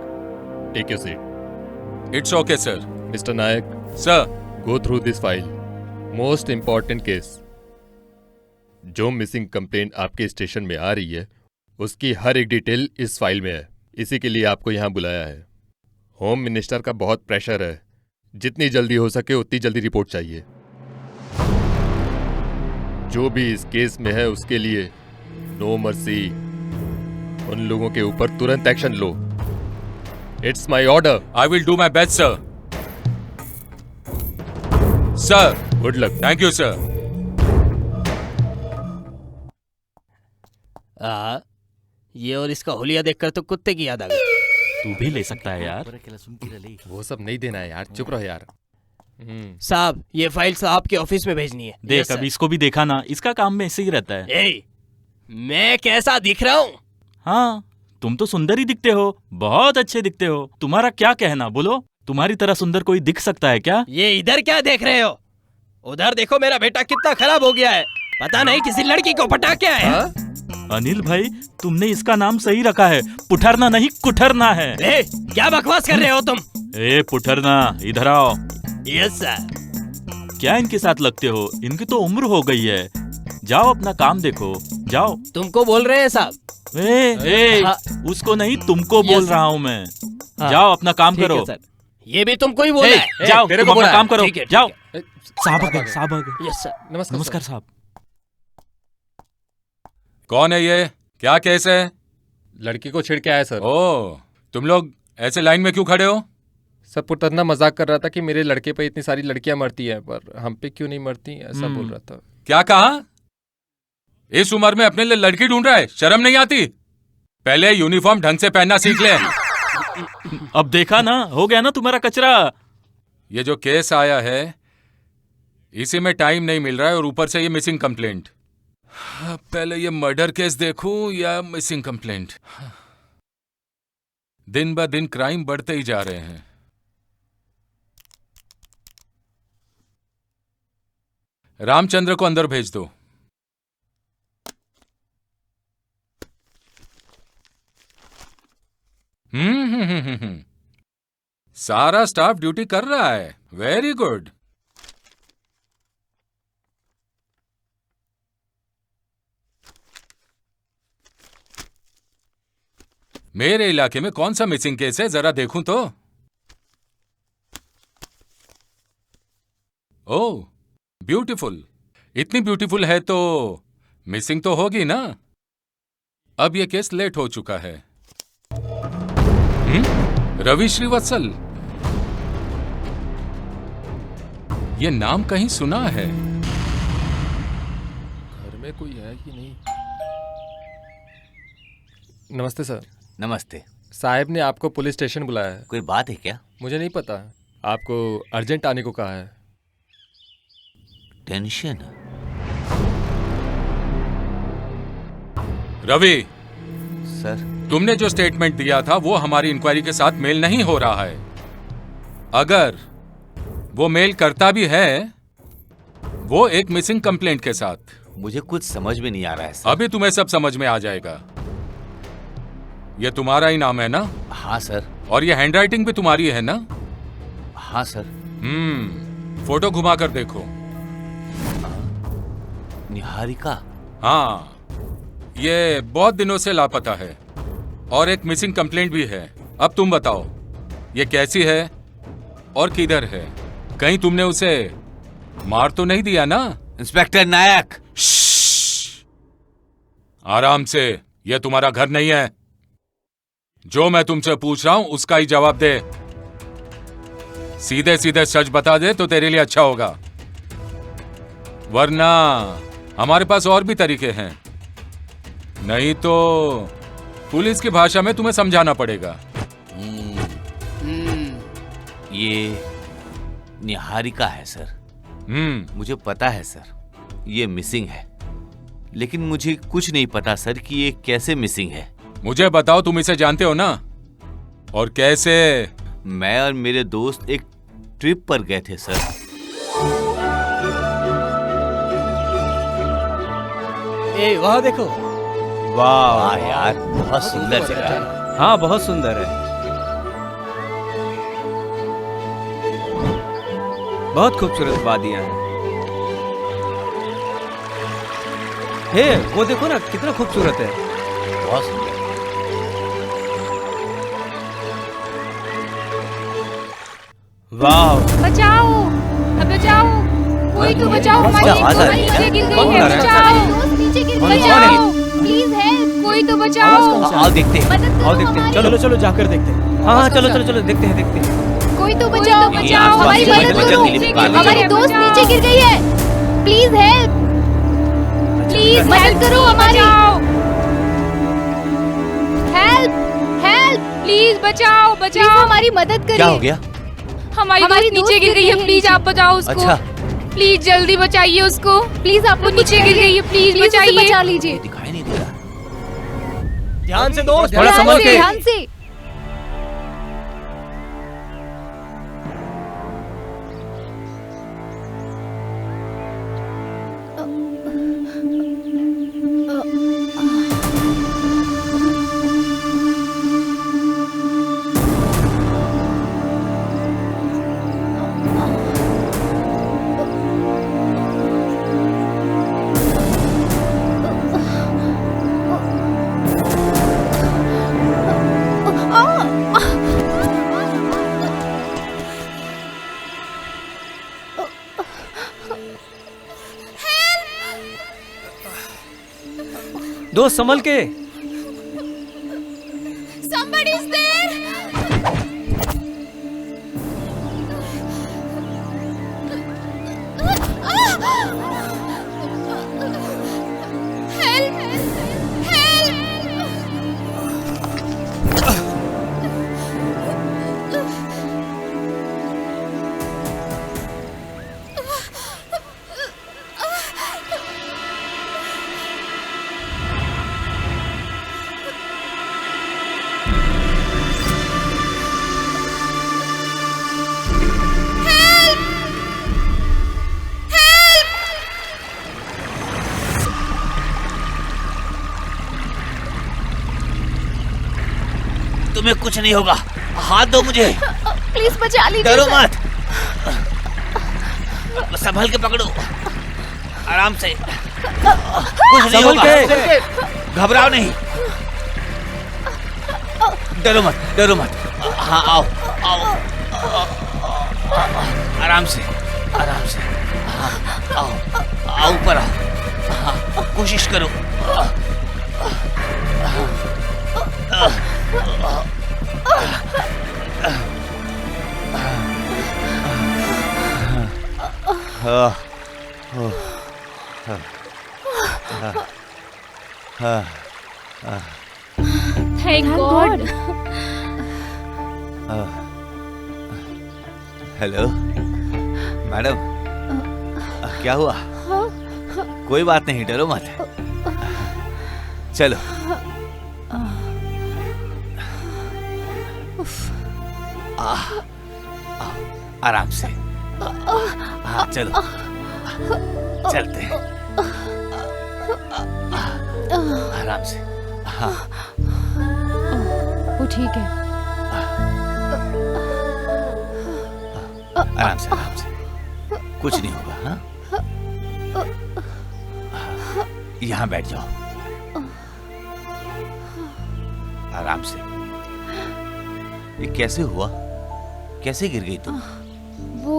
[SPEAKER 3] take your seat.
[SPEAKER 7] It's okay sir.
[SPEAKER 3] Mr Nayak,
[SPEAKER 7] sir.
[SPEAKER 3] Go through this file. Most important case. जो मिसिंग कंप्लेंट आपके स्टेशन में आ रही है उसकी हर एक डिटेल इस फाइल में है। इसी के लिए आपको यहाँ बुलाया है। होम मिनिस्टर का बहुत प्रेशर है, जितनी जल्दी हो सके उतनी जल्दी रिपोर्ट चाहिए। जो भी इस केस में है उसके लिए नो मर्सी। उन लोगों के ऊपर तुरंत action low. It's my order.
[SPEAKER 7] I will do my best sir. Sir.
[SPEAKER 3] Good luck.
[SPEAKER 7] Thank you sir.
[SPEAKER 6] ये और इसका होलिया देखकर तो कुत्ते की याद आ गई।
[SPEAKER 5] तू भी ले सकता है यार।
[SPEAKER 3] वो सब नहीं देना है यार, चुप रहो यार।
[SPEAKER 6] साहब, ये फाइल साहब के ऑफिस में भेजनी है।
[SPEAKER 5] देख अभी इसको भी देखा ना, इसका काम में ऐसे ही रहता है।
[SPEAKER 6] ए, मैं कैसा दिख रहा हूँ?
[SPEAKER 5] हाँ, तुम तो सुंदर ही दिखते हो, बहुत अच्छे दिखते हो। तुम्हारा क्या कहना, बोलो। तुम्हारी तरह सुंदर कोई दिख सकता है क्या?
[SPEAKER 6] ये इधर क्या देख रहे हो? उधर देखो, मेरा बेटा कितना खराब हो गया है। पता नहीं किसी लड़की को पटा के आया है।
[SPEAKER 5] अनिल भाई, तुमने इसका नाम सही रखा है। पुठरना नहीं, कुठरना है।
[SPEAKER 6] ए, क्या बकवास कर रहे हो तुम?
[SPEAKER 5] ए पुठरना, इधर आओ।
[SPEAKER 6] Yes sir.
[SPEAKER 5] क्या इनके साथ लगते हो? इनकी तो उम्र हो गई है। जाओ अपना काम देखो, जाओ।
[SPEAKER 6] तुमको बोल रहे हैं साहब?
[SPEAKER 5] ए,
[SPEAKER 6] हाँ।
[SPEAKER 5] उसको नहीं, तुमको बोल रहा हूँ मैं।
[SPEAKER 6] हाँ।
[SPEAKER 5] जाओ अपना काम
[SPEAKER 6] ठीक है
[SPEAKER 5] करो।
[SPEAKER 6] सर। ये भी तुमको ही बोला है?
[SPEAKER 5] जाओ,
[SPEAKER 3] तेरे
[SPEAKER 5] तुम
[SPEAKER 3] को
[SPEAKER 5] अपना
[SPEAKER 3] बोला
[SPEAKER 5] काम करो।
[SPEAKER 6] ठीक है,
[SPEAKER 5] जाओ।
[SPEAKER 6] ठीक
[SPEAKER 5] साहब आ गए, साहब आ गए।
[SPEAKER 6] Yes sir.
[SPEAKER 3] नमस्कार।
[SPEAKER 5] नमस्कार साहब।
[SPEAKER 7] कौन है ये? क्या केस है?
[SPEAKER 3] लड़की को छिड़ के आया सर।
[SPEAKER 7] ओ, तुम लोग ऐसे लाइन में क्यों खड़े हो?
[SPEAKER 3] सर, पुटरना मजाक कर रहा था कि मेरे लड़के पे इतनी सारी लड़कियां मरती हैं, पर हम पे क्यों नहीं मरती, ऐसा बोल रहा था।
[SPEAKER 7] क्या कहा? इस उम्र में अपने लिए लड़की ढूंढ रहा है? शर्म नहीं आती? पहले यूनिफॉर्म ढंग से पहनना सीख ले।
[SPEAKER 5] अब देखा ना, हो गया ना तुम्हारा कचरा।
[SPEAKER 7] ये जो केस आया है इसी में टाइम नहीं मिल रहा है और ऊपर से ये मिसिंग कंप्लेंट। पहले ये मर्डर केस देखूं या मिसिंग कंप्लेंट। दिन ब दिन क्राइम बढ़ते ही जा रहे हैं। रामचंद्र को अंदर भेज दो। सारा स्टाफ ड्यूटी कर रहा है। Very good. मेरे इलाके में कौन सा मिसिंग केस है, जरा देखूं तो। ओह, ब्यूटीफुल। इतनी ब्यूटीफुल है तो मिसिंग तो होगी ना। अब यह केस लेट हो चुका है। रवि श्रीवत्सल, यह नाम कहीं सुना है।
[SPEAKER 3] घर में कोई है कि नहीं? नमस्ते सर।
[SPEAKER 1] नमस्ते।
[SPEAKER 3] साहब ने आपको पुलिस स्टेशन बुलाया है।
[SPEAKER 1] कोई बात है क्या?
[SPEAKER 3] मुझे नहीं पता, आपको अर्जेंट आने को कहा है।
[SPEAKER 1] टेंशन?
[SPEAKER 7] रवि
[SPEAKER 1] सर,
[SPEAKER 7] तुमने जो स्टेटमेंट दिया था वो हमारी इंक्वायरी के साथ मेल नहीं हो रहा है। अगर वो मेल करता भी है वो एक मिसिंग कंप्लेंट के साथ।
[SPEAKER 1] मुझे कुछ समझ में नहीं आ रहा है सर।
[SPEAKER 7] अभी तुम्हें सब समझ में आ जाएगा। ये तुम्हारा ही नाम है ना?
[SPEAKER 1] हाँ सर।
[SPEAKER 7] और ये हैंडराइटिंग भी तुम्हारी है ना?
[SPEAKER 1] हाँ सर।
[SPEAKER 7] फोटो घुमा कर देखो।
[SPEAKER 1] निहारिका?
[SPEAKER 7] हाँ, ये बहुत दिनों से लापता है और एक मिसिंग कंप्लेंट भी है। अब तुम बताओ ये कैसी है और किधर है? कहीं तुमने उसे मार तो नहीं दिया ना?
[SPEAKER 1] इंस्पेक्टर नायक,
[SPEAKER 7] आराम से, यह तुम्हारा घर नहीं है। जो मैं तुमसे पूछ रहा हूं उसका ही जवाब दे। सीधे सीधे सच बता दे तो तेरे लिए अच्छा होगा, वरना हमारे पास और भी तरीके हैं। नहीं तो पुलिस की भाषा में तुम्हें समझाना पड़ेगा।
[SPEAKER 1] ये निहारिका है सर। मुझे पता है सर ये मिसिंग है, लेकिन मुझे कुछ नहीं पता सर कि ये कैसे मिसिंग है।
[SPEAKER 7] मुझे बताओ, तुम इसे जानते हो ना? और कैसे?
[SPEAKER 1] मैं और मेरे दोस्त एक ट्रिप पर गए थे सर।
[SPEAKER 6] ए, वहाँ देखो।
[SPEAKER 2] वाह
[SPEAKER 1] यार, बहुत सुंदर जगह है।
[SPEAKER 2] हाँ, बहुत सुंदर है। बहुत खूबसूरत वादियां हैं। हे, वो देखो ना कितना खूबसूरत है।
[SPEAKER 1] बहुत सुंदर।
[SPEAKER 2] वाह,
[SPEAKER 4] बचाओ, अब बचाओ, कोई तो बचाओ, हमारी
[SPEAKER 1] आवाज आ रही है।
[SPEAKER 4] नीचे गिर
[SPEAKER 2] कौन
[SPEAKER 4] गई
[SPEAKER 2] आ
[SPEAKER 4] है।
[SPEAKER 2] रहा है?
[SPEAKER 4] बचाओ, नीचे गिर
[SPEAKER 1] कौन
[SPEAKER 4] गई
[SPEAKER 1] है?
[SPEAKER 4] है। प्लीज हेल्प, कोई तो बचाओ।
[SPEAKER 1] आओ देखते हैं।
[SPEAKER 4] मदद करो
[SPEAKER 2] आओ देखते हैं।
[SPEAKER 4] हमारी।
[SPEAKER 2] चलो चलो जाकर देखते हैं। हाँ हाँ, चलो चलो चलो, देखते हैं देखते हैं।
[SPEAKER 4] कोई तो बचाओ,
[SPEAKER 1] ये
[SPEAKER 4] बचाओ,
[SPEAKER 1] आसपास
[SPEAKER 4] हमारी
[SPEAKER 1] की
[SPEAKER 4] मदद
[SPEAKER 1] मदद
[SPEAKER 4] करो।
[SPEAKER 1] के लिए पुकार रही है।
[SPEAKER 4] हमारी दोस्त नीचे गिर गई है। प्लीज हेल्प, प्लीज हेल्प करो हमारी। हेल्प, हेल्प, प्लीज बचाओ, बचाओ, हमारी मदद करिए।
[SPEAKER 1] क्या हो गया?
[SPEAKER 4] हमारी दोस्त नीचे गिर गई है। प्लीज आप बचाओ उसको।
[SPEAKER 1] अच्छा,
[SPEAKER 4] प्लीज जल्दी बचाइए उसको। प्लीज आप नीचे गिर गई है। प्लीज बचाइए, बचा लीजिए।
[SPEAKER 1] दिखाई नहीं दे रहा।
[SPEAKER 6] ध्यान से दोस्त,
[SPEAKER 2] थोड़ा संभल के।
[SPEAKER 4] ध्यान से।
[SPEAKER 2] दोस्त संभल के।
[SPEAKER 4] Somebody is there. Help! Help!
[SPEAKER 1] तुम्हें कुछ नहीं होगा, हाथ दो मुझे।
[SPEAKER 4] प्लीज बचा लीजिए
[SPEAKER 1] डरो
[SPEAKER 4] सर।
[SPEAKER 1] मत, संभल के पकड़ो, आराम से, कुछ नहीं
[SPEAKER 2] संभल
[SPEAKER 1] होगा,
[SPEAKER 2] के।
[SPEAKER 1] घबराओ नहीं, डरो मत। हाँ आओ, आराम से, हाँ, आओ ऊपर आओ, हाँ, कोशिश करो।
[SPEAKER 4] Thank God.
[SPEAKER 1] हेलो मैडम, क्या हुआ? कोई बात नहीं, डरो मत, चलो। आराम से, हाँ चलो, चलते हैं, आराम से, हाँ
[SPEAKER 4] वो ठीक है।
[SPEAKER 1] आराम से, कुछ नहीं होगा। हाँ, यहाँ बैठ जाओ, आराम से। ये कैसे हुआ? कैसे गिर गई तुम?
[SPEAKER 4] वो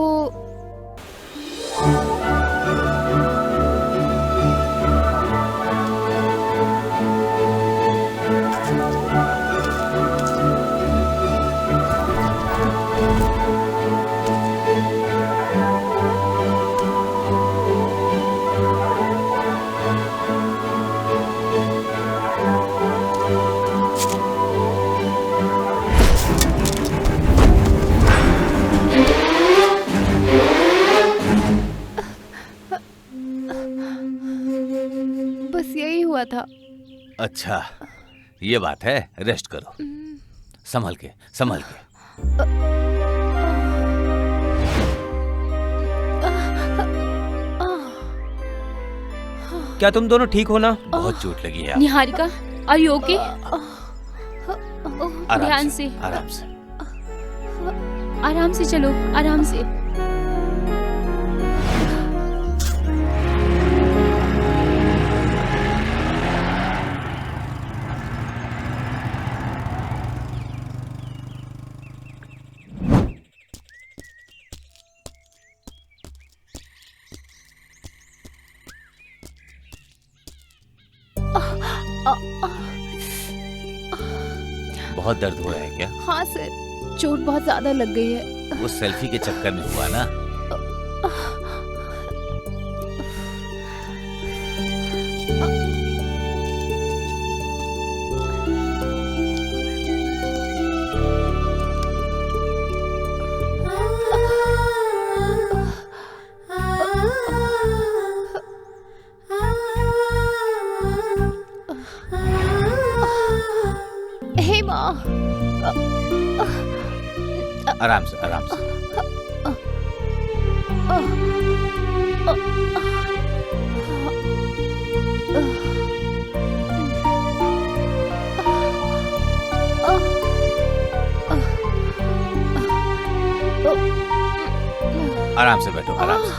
[SPEAKER 4] बस यही हुआ था।
[SPEAKER 1] अच्छा, ये बात है, रेस्ट करो, संभल के।
[SPEAKER 2] क्या तुम दोनों ठीक हो ना?
[SPEAKER 1] बहुत चोट लगी है।
[SPEAKER 4] Niharika, are you okay? ध्यान से, आराम से चलो, आराम से।
[SPEAKER 1] बहुत दर्द हो रहा है क्या?
[SPEAKER 4] हाँ सर, चोट बहुत ज्यादा लग गई है।
[SPEAKER 1] वो सेल्फी के चक्कर में हुआ ना?
[SPEAKER 4] हे माँ,
[SPEAKER 1] आराम से। आराम से बैठो, आराम से।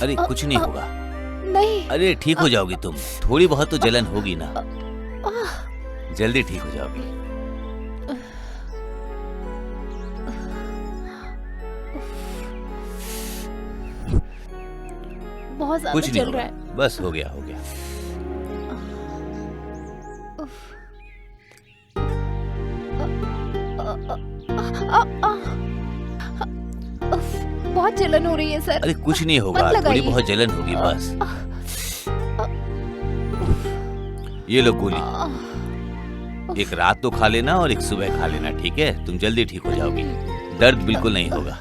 [SPEAKER 1] अरे कुछ नहीं होगा।
[SPEAKER 4] नहीं।
[SPEAKER 1] अरे ठीक हो जाओगी तुम, थोड़ी बहुत तो जलन होगी ना, जल्दी ठीक हो जाओगी।
[SPEAKER 4] बहुत ज्यादा
[SPEAKER 1] कुछ नहीं
[SPEAKER 4] चल रहा
[SPEAKER 1] होगा,
[SPEAKER 4] है।
[SPEAKER 1] बस हो गया।
[SPEAKER 4] बहुत जलन हो रही है सर।
[SPEAKER 1] अरे कुछ नहीं होगा,
[SPEAKER 4] मत लगाइए।
[SPEAKER 1] थोड़ी बहुत जलन होगी बस। ये लो गोली। एक रात तो खा लेना और एक सुबह खा लेना, ठीक है? तुम जल्दी ठीक हो जाओगी, दर्द बिल्कुल नहीं होगा।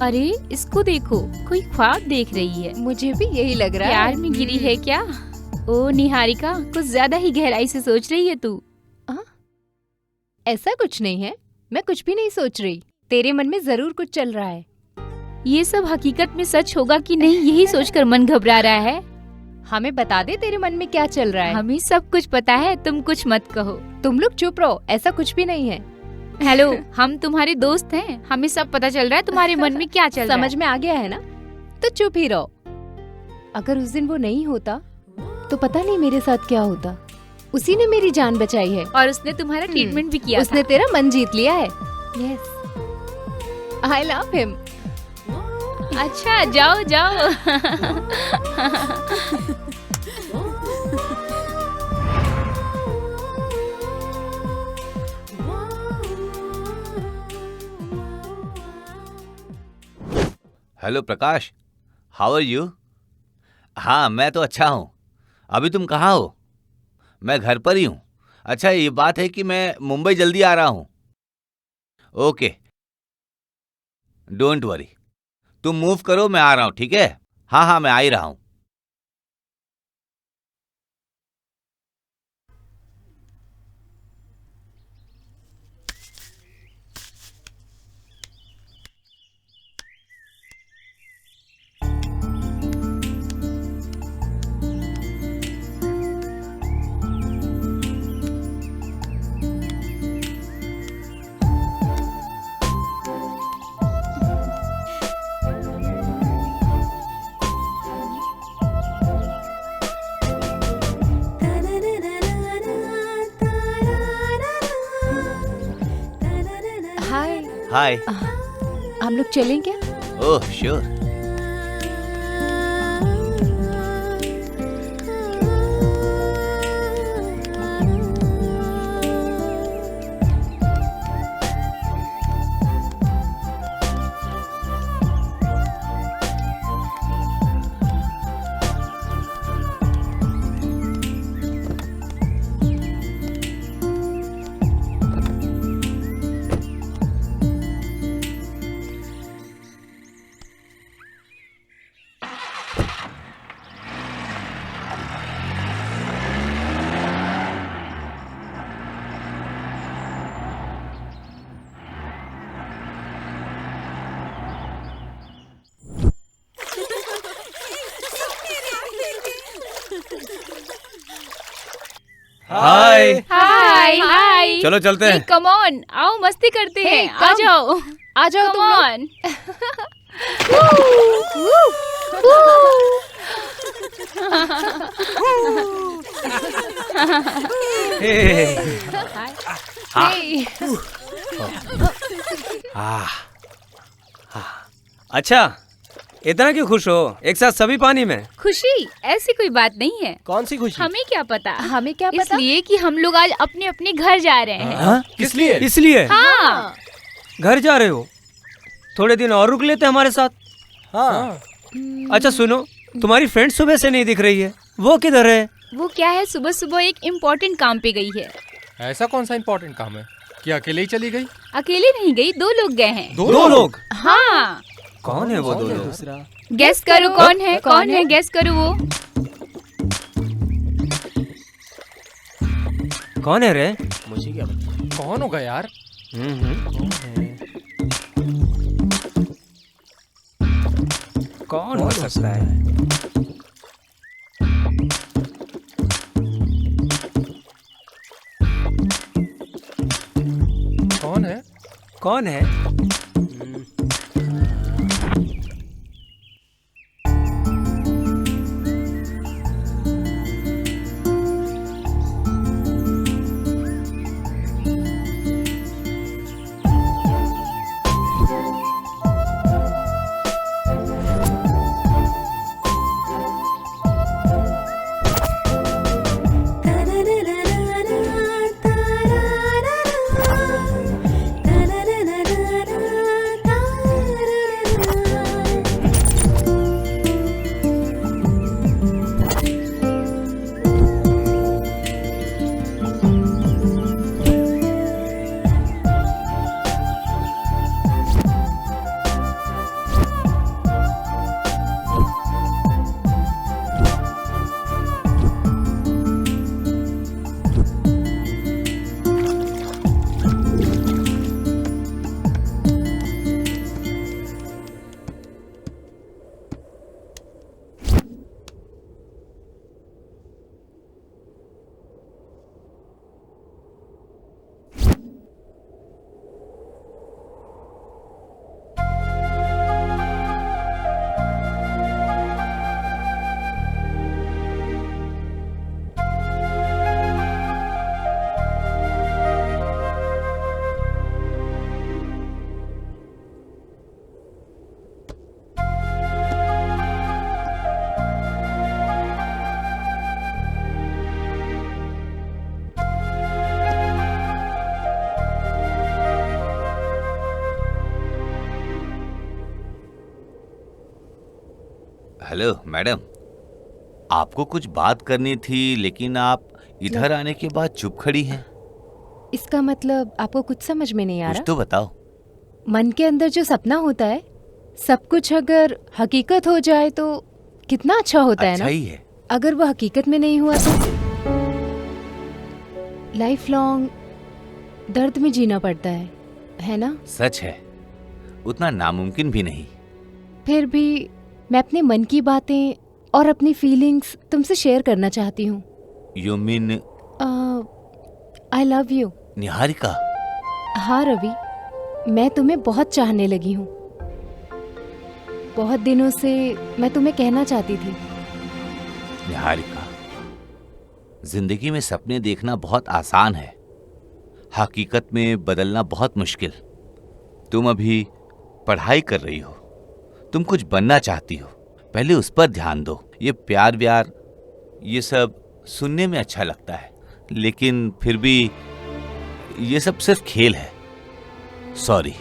[SPEAKER 4] अरे इसको देखो, कोई ख्वाब देख रही है।
[SPEAKER 8] मुझे भी यही लग रहा है।
[SPEAKER 4] प्यार में गिरी है क्या? ओ निहारिका, कुछ ज्यादा ही गहराई से सोच रही है तू।
[SPEAKER 8] ऐसा कुछ नहीं है, मैं कुछ भी नहीं सोच रही। तेरे मन में जरूर कुछ चल रहा है।
[SPEAKER 4] ये सब हकीकत में सच होगा कि नहीं, यही सोचकर मन घबरा रहा है।
[SPEAKER 8] हमें बता दे तेरे मन में क्या चल रहा है।
[SPEAKER 4] हमें सब कुछ पता है, तुम कुछ मत कहो।
[SPEAKER 8] तुम लोग चुप रहो, ऐसा कुछ भी नहीं है।
[SPEAKER 4] हेलो, हम तुम्हारे दोस्त हैं, हमें सब पता चल रहा है तुम्हारे मन में क्या चल रहा है।
[SPEAKER 8] समझ में आ गया है ना? तो चुप ही रहो। अगर उस दिन वो नहीं होता तो पता नहीं मेरे साथ क्या होता। उसी ने मेरी जान बचाई है
[SPEAKER 4] और उसने तुम्हारा ट्रीटमेंट भी किया
[SPEAKER 8] उसने
[SPEAKER 4] था।
[SPEAKER 8] तेरा मन जीत लिया है। Yes, I love him.
[SPEAKER 4] अच्छा जाओ जाओ।
[SPEAKER 1] Hello Prakash, how are you? हाँ मैं तो अच्छा हूँ। अभी तुम कहाँ हो? मैं घर पर ही हूँ। अच्छा ये बात है कि मैं मुंबई जल्दी आ रहा हूँ। ओके डोंट वरी, तुम मूव करो, मैं आ रहा हूँ, ठीक है? हाँ हाँ मैं आ ही रहा हूँ। हाय।
[SPEAKER 8] हम लोग चलें क्या?
[SPEAKER 1] Oh sure.
[SPEAKER 2] Hi.
[SPEAKER 4] Hi hi.
[SPEAKER 2] चलो चलते हैं।
[SPEAKER 4] कम ऑन, आओ मस्ती करते हैं।
[SPEAKER 8] Hey,
[SPEAKER 4] आ
[SPEAKER 8] come.
[SPEAKER 4] जाओ,
[SPEAKER 8] आ जाओ
[SPEAKER 4] कम
[SPEAKER 8] तुम लोग।
[SPEAKER 4] ऑन।
[SPEAKER 8] Hey.
[SPEAKER 2] अच्छा, इतना क्यों खुश हो? एक साथ सभी पानी में।
[SPEAKER 4] खुशी ऐसी कोई बात नहीं है।
[SPEAKER 6] कौन सी खुशी?
[SPEAKER 4] हमें क्या पता?
[SPEAKER 8] हमें क्या पता?
[SPEAKER 4] इसलिए कि हम लोग आज अपने अपने घर जा रहे हैं।
[SPEAKER 2] हाँ?
[SPEAKER 6] किस लिए?
[SPEAKER 2] इसलिए
[SPEAKER 4] हाँ।
[SPEAKER 2] घर जा रहे हो? थोड़े दिन और रुक लेते हमारे साथ।
[SPEAKER 6] हाँ।
[SPEAKER 2] अच्छा सुनो, तुम्हारी फ्रेंड सुबह से नहीं दिख रही है, वो किधर है?
[SPEAKER 4] वो क्या है, सुबह सुबह एक इम्पोर्टेंट काम पे गई है।
[SPEAKER 3] ऐसा कौन सा इम्पोर्टेंट काम है? क्या अकेले ही चली गई?
[SPEAKER 4] अकेले नहीं गई, 2 लोग गए हैं।
[SPEAKER 2] दो लोग?
[SPEAKER 4] हाँ।
[SPEAKER 2] कौन है वो दो लोग?
[SPEAKER 4] गेस करो कौन है? कौन है? गेस करो वो।
[SPEAKER 2] कौन है रे?
[SPEAKER 6] मुझे क्या पता?
[SPEAKER 3] कौन होगा यार?
[SPEAKER 2] कौन हो सकता है?
[SPEAKER 3] कौन है?
[SPEAKER 2] कौन है?
[SPEAKER 1] हेलो मैडम, आपको कुछ बात करनी थी लेकिन आप इधर आने के बाद चुप खड़ी हैं।
[SPEAKER 8] इसका मतलब आपको कुछ समझ में नहीं आ
[SPEAKER 1] कुछ
[SPEAKER 8] रहा?
[SPEAKER 1] तो बताओ।
[SPEAKER 8] मन के अंदर जो सपना होता है, सब कुछ अगर हकीकत हो जाए तो कितना अच्छा होता है
[SPEAKER 1] अच्छा
[SPEAKER 8] ना?
[SPEAKER 1] ही है।
[SPEAKER 8] अगर वो हकीकत में नहीं हुआ तो लाइफ लॉन्ग दर्द में जीना पड़ता है ना?
[SPEAKER 1] सच है, उतना नामुमकिन भी नहीं।
[SPEAKER 8] फिर भी मैं अपने मन की बातें और अपनी फीलिंग्स तुमसे शेयर करना चाहती हूँ।
[SPEAKER 1] You mean
[SPEAKER 8] I love you.
[SPEAKER 1] Niharika?
[SPEAKER 8] हाँ रवि, मैं तुम्हें बहुत चाहने लगी हूँ। बहुत दिनों से मैं तुम्हें कहना चाहती थी।
[SPEAKER 1] निहारिका, जिंदगी में सपने देखना बहुत आसान है, हकीकत में बदलना बहुत मुश्किल। तुम अभी पढ़ाई कर रही हो, तुम कुछ बनना चाहती हो, पहले उस पर ध्यान दो। ये प्यार व्यार ये सब सुनने में अच्छा लगता है, लेकिन फिर भी ये सब सिर्फ खेल है। सॉरी।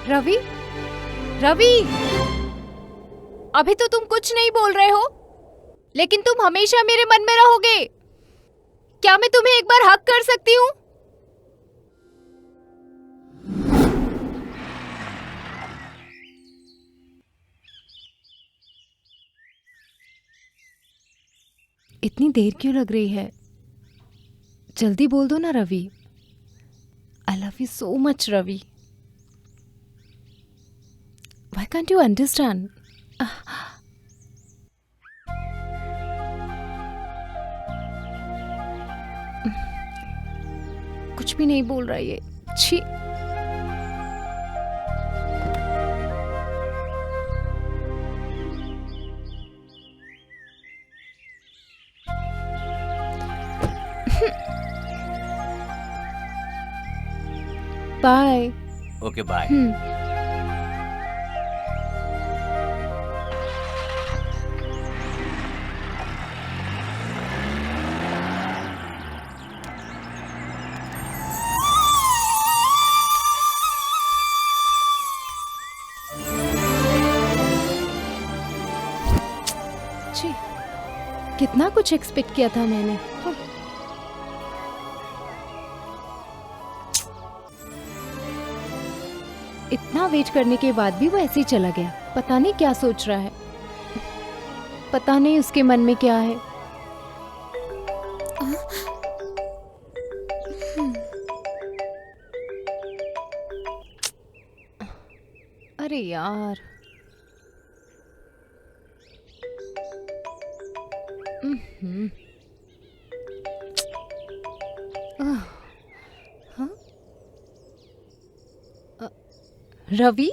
[SPEAKER 8] रवि, रवि, अभी तो तुम कुछ नहीं बोल रहे हो, लेकिन तुम हमेशा मेरे मन में रहोगे। क्या मैं तुम्हें एक बार हक कर सकती हूँ? इतनी देर क्यों लग रही है? जल्दी बोल दो ना Ravi. I love you so much Ravi. Why can't you understand? कुछ भी नहीं बोल रहा ये। छी। बाय।
[SPEAKER 1] Okay bye.
[SPEAKER 8] कितना कुछ एक्सपेक्ट किया था मैंने। इतना वेट करने के बाद भी वो ऐसे ही चला गया। पता नहीं क्या सोच रहा है, पता नहीं उसके मन में क्या है। अरे यार, Ravi,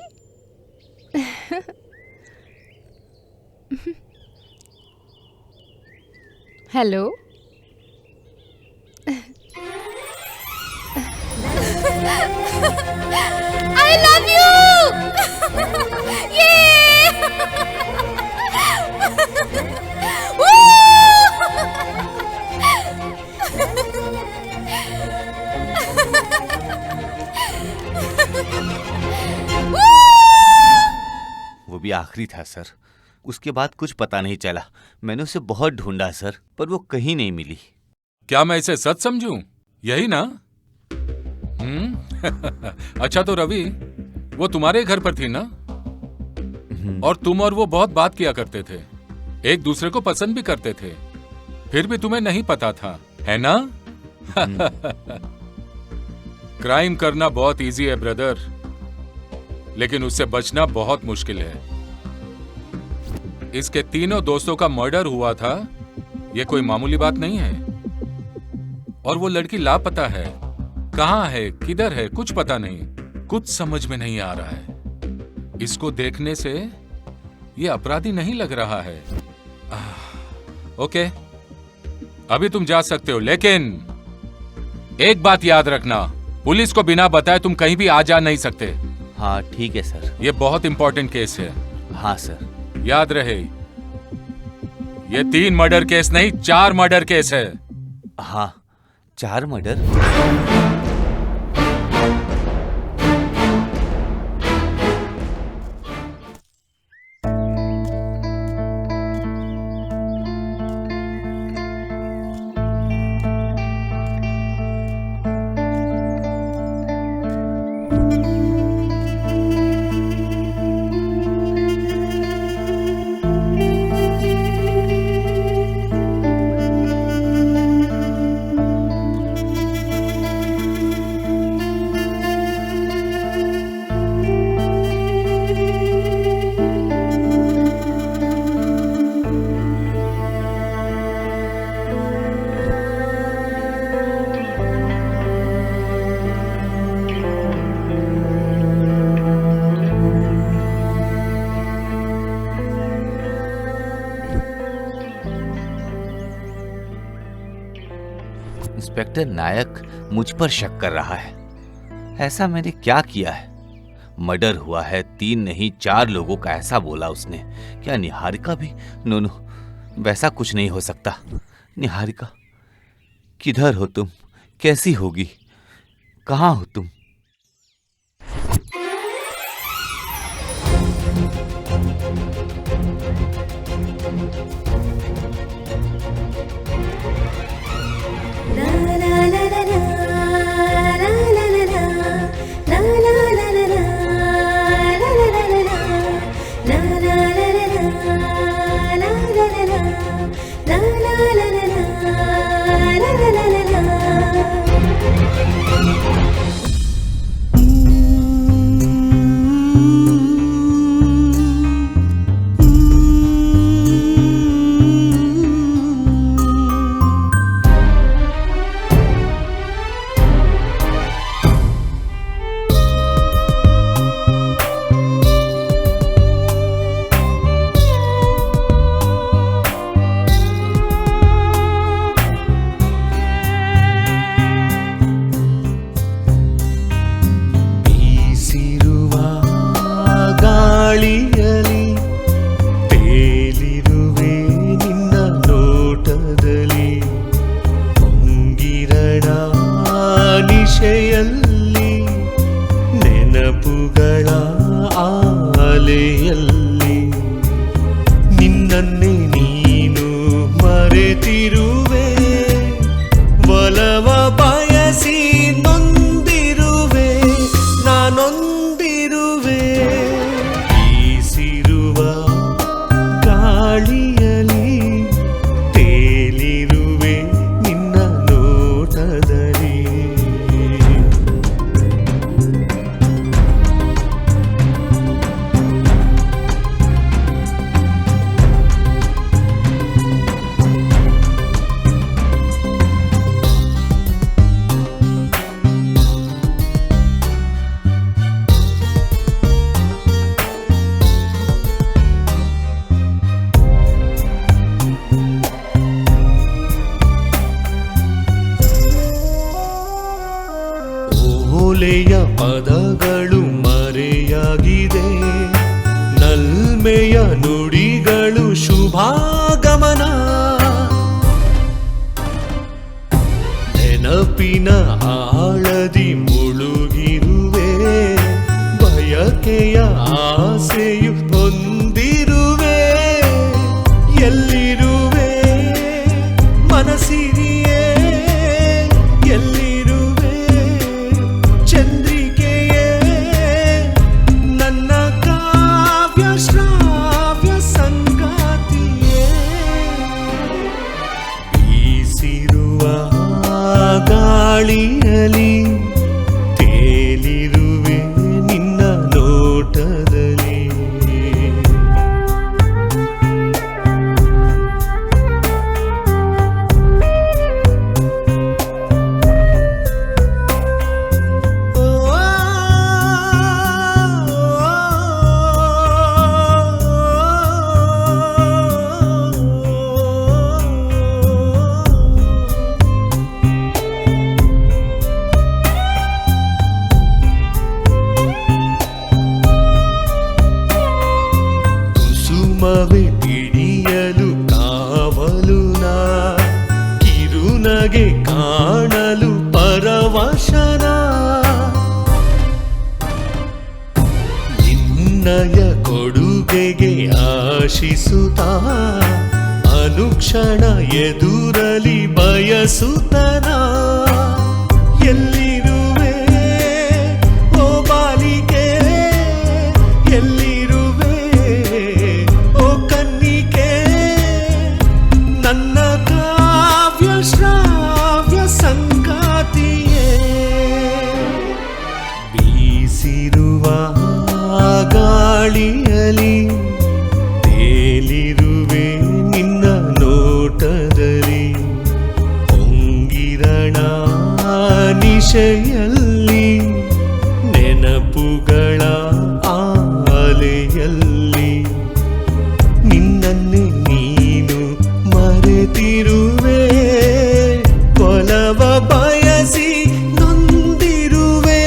[SPEAKER 8] hello. I love you.
[SPEAKER 1] वो भी आखिरी था सर, उसके बाद कुछ पता नहीं चला। मैंने उसे बहुत ढूंढा सर, पर वो कहीं नहीं मिली।
[SPEAKER 7] क्या मैं इसे सच समझूं? यही ना? अच्छा तो रवि, वो तुम्हारे घर पर थी ना? और तुम और वो बहुत बात किया करते थे, एक दूसरे को पसंद भी करते थे, फिर भी तुम्हें नहीं पता था, है ना? क्राइम करना बहुत इजी है ब्रदर, लेकिन उससे बचना बहुत मुश्किल है। इसके तीनों दोस्तों का मर्डर हुआ था, यह कोई मामूली बात नहीं है। और वो लड़की लापता है, कहां है, किधर है, कुछ पता नहीं, कुछ समझ में नहीं आ रहा है। इसको देखने से ये अपराधी नहीं लग रहा है। ओके, अभी तुम जा सकते हो, लेकिन एक बात याद रखना, पुलिस को बिना बताए तुम कहीं भी आ जा नहीं सकते।
[SPEAKER 1] हाँ ठीक है सर।
[SPEAKER 7] ये बहुत इंपॉर्टेंट केस है।
[SPEAKER 1] हाँ सर।
[SPEAKER 7] याद रहे, ये 3 मर्डर केस नहीं, 4 मर्डर केस है।
[SPEAKER 1] हाँ, 4 मर्डर। इंस्पेक्टर नायक मुझ पर शक कर रहा है, ऐसा मैंने क्या किया है? मर्डर हुआ है, 3 नहीं 4 लोगों का ऐसा बोला उसने। क्या निहारिका भी? नो नो, वैसा कुछ नहीं हो सकता। निहारिका, किधर हो तुम? कैसी होगी? कहाँ हो तुम?
[SPEAKER 9] ಓಲೆಯ ಪದಗಳು ಮರೆಯಾಗಿದೆ, ನಲ್ಮೆಯ ನುಡಿಗಳು ಶುಭಾಗಮನ. ನೆನಪಿನ ಆಳದಿ ಮುಳುಗಿರುವೆ, ಬಯಕೆಯ ಆಸೆಯು ಹೊಂದಿರುವೆ. ಎಲ್ಲಿರುವೆ ಮನಸ್ಸಿರಿಯೇ, ಎಲ್ಲಿರುವೆ ಚಂದ್ರಿಕೆಯೇ, ನನ್ನ ಕಾವ್ಯ ಶ್ರಾವ್ಯ ಸಂಗಾತಿಯೇ. ಬೀಸಿರುವ ಗಾಳಿಯಲಿ ತೇಲಿರುವೆ ನಿನ್ನ ನೋಟದಲ್ಲಿ. ಕುಸುಮವೇ ಹಿಡಿಯಲು ಕಾವಲು ನಾ, ಕಿರುನಗೆ ಕಾಣಲು ಪರವಶನ. ನಿನ್ನಯ ಕೊಡುಗೆಗೆ ಆಶಿಸುತ್ತಾ, ಅನುಕ್ಷಣ ಎದುರಲಿ ಬಯಸುತ್ತನ. ಎಲ್ಲಿರುವೆ ಓ ಬಾಲಿಕೆ, ಎಲ್ಲಿರುವೆ ಓ ಕನ್ನಿಕೆ, ನನ್ನ ಕಾವ್ಯ ಶ್ರಾವ್ಯ ಸಂಗಾತಿಯೇ. ಬೀಸಿರುವ ಗಾಳಿಯಲಿ ತೇಲಿರುವೆ ನಿನ್ನ ನೋಟದಲ್ಲಿ. ಹೊಂಗಿರಣ ನಿಶೆಯಲ್ಲಿ, ನೆನಪುಗಳ ಆಲೆಯಲ್ಲಿ, ನಿನ್ನನ್ನೇ ನೀನು ಮರೆತಿರುವೆ. ಒಲವ ಬಯಸಿ ನೊಂದಿರುವೆ,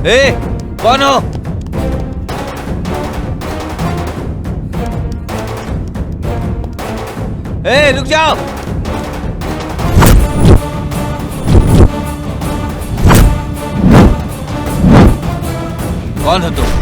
[SPEAKER 1] ए, कौन हो? ए, रुक जाओ। कौन हो तुम?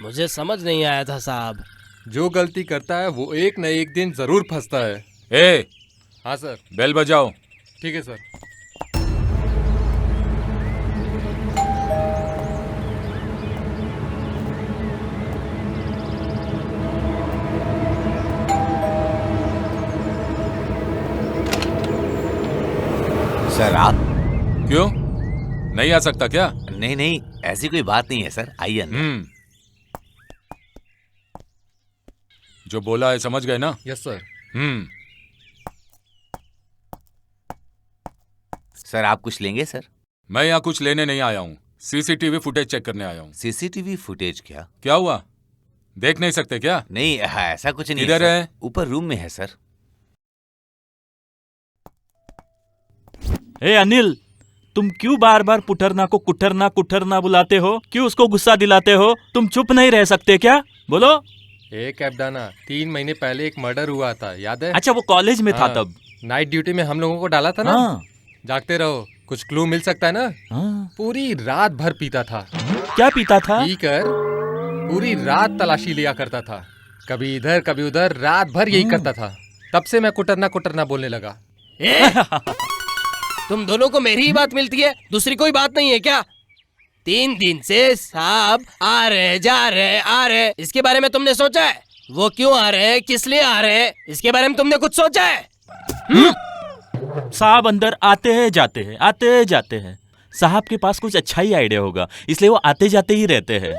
[SPEAKER 6] मुझे समझ नहीं आया था साहब।
[SPEAKER 3] जो गलती करता है वो एक न एक दिन जरूर फंसता है।
[SPEAKER 7] ए,
[SPEAKER 3] हाँ सर।
[SPEAKER 7] बेल बजाओ।
[SPEAKER 3] ठीक है सर।
[SPEAKER 1] सर आप?
[SPEAKER 7] क्यों, नहीं आ सकता क्या?
[SPEAKER 1] नहीं नहीं, ऐसी कोई बात नहीं है सर, आइए अंदर।
[SPEAKER 7] जो बोला है समझ गए ना?
[SPEAKER 3] Yes sir.
[SPEAKER 1] सर आप कुछ लेंगे सर?
[SPEAKER 7] मैं यहाँ कुछ लेने नहीं आया हूँ, सीसीटीवी फुटेज चेक करने आया हूँ।
[SPEAKER 1] CCTV footage? क्या
[SPEAKER 7] हुआ, देख नहीं सकते क्या?
[SPEAKER 1] नहीं, ऐसा कुछ नहीं।
[SPEAKER 7] किधर है?
[SPEAKER 1] ऊपर रूम में है सर।
[SPEAKER 5] ए अनिल, तुम क्यों बार बार पुटरना को कुटरना कुटरना बुलाते हो? क्यों उसको गुस्सा दिलाते हो? तुम चुप नहीं रह सकते क्या? बोलो।
[SPEAKER 3] एक ऐब्दाना 3 महीने पहले एक मर्डर हुआ था, याद है?
[SPEAKER 5] अच्छा, वो कॉलेज में था
[SPEAKER 3] हाँ,
[SPEAKER 5] तब।
[SPEAKER 3] नाइट ड्यूटी में हम लोगों को डाला था ना।
[SPEAKER 5] हाँ।
[SPEAKER 3] जागते रहो, कुछ क्लू मिल सकता है ना।
[SPEAKER 5] हाँ।
[SPEAKER 3] पूरी रात भर पीता था।
[SPEAKER 5] क्या पीता था?
[SPEAKER 3] पी कर पूरी रात तलाशी लिया करता था, कभी इधर कभी उधर, रात भर यही करता था। तब से मैं कुटरना कुटरना बोलने लगा।
[SPEAKER 6] तुम दोनों को मेरी ही बात मिलती है, दूसरी कोई बात नहीं है क्या? 3 दिन से साहब आ रहे जा रहे आ रहे, इसके बारे में तुमने सोचा है? वो क्यों आ रहे हैं, किस लिए आ रहे हैं, इसके बारे में तुमने कुछ सोचा है?
[SPEAKER 5] साहब अंदर आते हैं जाते हैं, आते हैं जाते हैं। साहब के पास कुछ अच्छा ही आइडिया होगा, इसलिए वो आते जाते ही रहते हैं।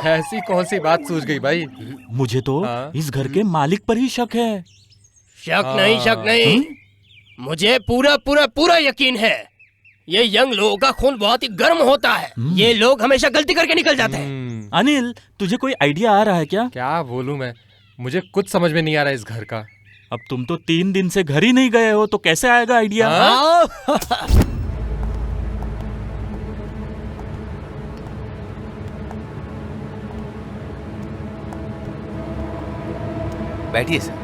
[SPEAKER 3] ऐसी कौन सी बात सूझ गई भाई?
[SPEAKER 5] मुझे तो
[SPEAKER 3] हाँ?
[SPEAKER 5] इस घर के मालिक पर ही शक है।
[SPEAKER 6] शक नहीं, शक नहीं, मुझे पूरा पूरा पूरा यकीन है। ये यंग लोगों का खून बहुत ही गर्म होता है, ये लोग हमेशा गलती करके निकल जाते हैं।
[SPEAKER 5] अनिल, तुझे कोई आइडिया आ रहा है क्या?
[SPEAKER 3] क्या बोलूं मैं, मुझे कुछ समझ में नहीं आ रहा इस घर का।
[SPEAKER 5] अब तुम तो 3 दिन से घर ही नहीं गए हो, तो कैसे आएगा आइडिया?
[SPEAKER 1] बैठिए सर।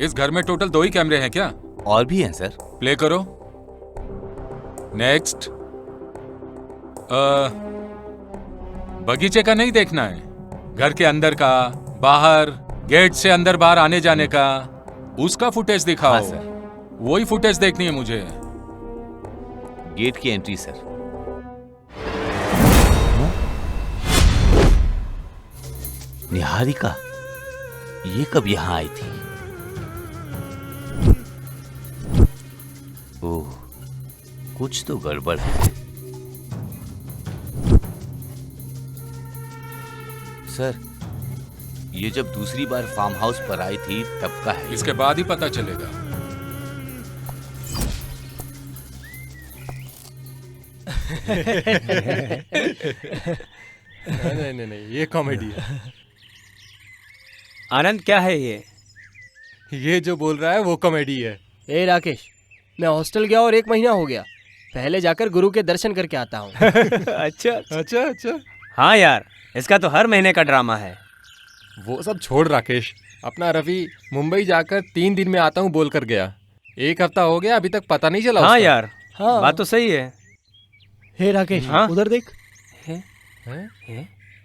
[SPEAKER 7] इस घर में टोटल 2 ही कैमरे हैं क्या?
[SPEAKER 1] और भी हैं सर।
[SPEAKER 7] प्ले करो। नेक्स्ट। बगीचे का नहीं देखना है, घर के अंदर का, बाहर गेट से अंदर बाहर आने जाने का, उसका फुटेज दिखाओ।
[SPEAKER 1] हाँ सर।
[SPEAKER 7] वही फुटेज देखनी है मुझे।
[SPEAKER 1] गेट की एंट्री सर। निहारिका, ये कब यहाँ आई थी? ओह, कुछ तो गड़बड़ है। सर, ये जब दूसरी बार फार्म हाउस पर आई थी तब का है।
[SPEAKER 7] इसके बाद ही पता चलेगा।
[SPEAKER 3] नहीं, ये कॉमेडी है।
[SPEAKER 2] आनंद, क्या है ये?
[SPEAKER 3] ये जो बोल रहा है वो कॉमेडी है।
[SPEAKER 6] ए राकेश, मैं हॉस्टल गया और 1 महीना हो गया, पहले जाकर गुरु के दर्शन करके आता हूँ।
[SPEAKER 3] अच्छा।
[SPEAKER 2] हाँ यार, इसका तो हर महीने का ड्रामा है।
[SPEAKER 3] वो सब छोड़ राकेश, अपना रवि मुंबई जाकर 3 दिन में आता हूँ बोल कर गया। 1 हफ्ता हो गया, अभी तक पता नहीं चला
[SPEAKER 2] हाँ
[SPEAKER 3] उसका।
[SPEAKER 2] यार,
[SPEAKER 6] हाँ।
[SPEAKER 2] बात तो सही है।
[SPEAKER 6] हे राकेश,
[SPEAKER 2] हाँ?
[SPEAKER 6] उधर देख।
[SPEAKER 3] हैं?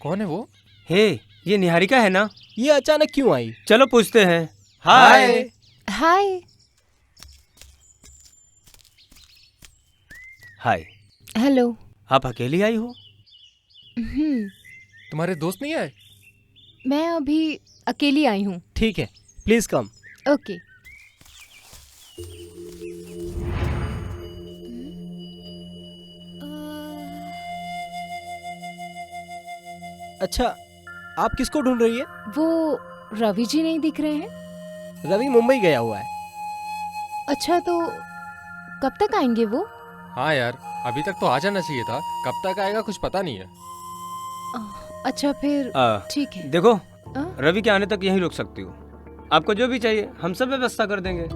[SPEAKER 3] कौन है वो?
[SPEAKER 2] हे, ये निहारिका है ना?
[SPEAKER 6] ये अचानक क्यों आई?
[SPEAKER 2] चलो पूछते हैं। हाय।
[SPEAKER 8] हाय।
[SPEAKER 2] हाय।
[SPEAKER 8] हेलो।
[SPEAKER 2] आप अकेली आई हो?
[SPEAKER 3] तुम्हारे दोस्त नहीं आए?
[SPEAKER 8] मैं अभी अकेली आई हूँ।
[SPEAKER 6] ठीक है, प्लीज कम।
[SPEAKER 8] ओके।
[SPEAKER 6] अच्छा, आप किसको ढूंढ रही है?
[SPEAKER 8] वो रवि जी नहीं दिख रहे हैं?
[SPEAKER 6] रवि मुंबई गया हुआ है।
[SPEAKER 8] अच्छा, तो कब तक आएंगे वो?
[SPEAKER 3] हाँ यार, अभी तक तो आ जाना चाहिए था, कब तक आएगा कुछ पता नहीं है।
[SPEAKER 8] अच्छा फिर ठीक है।
[SPEAKER 2] देखो,
[SPEAKER 8] आ?
[SPEAKER 2] रवि के आने तक यहीं रुक सकती हो। आपको जो भी चाहिए हम सब व्यवस्था कर देंगे।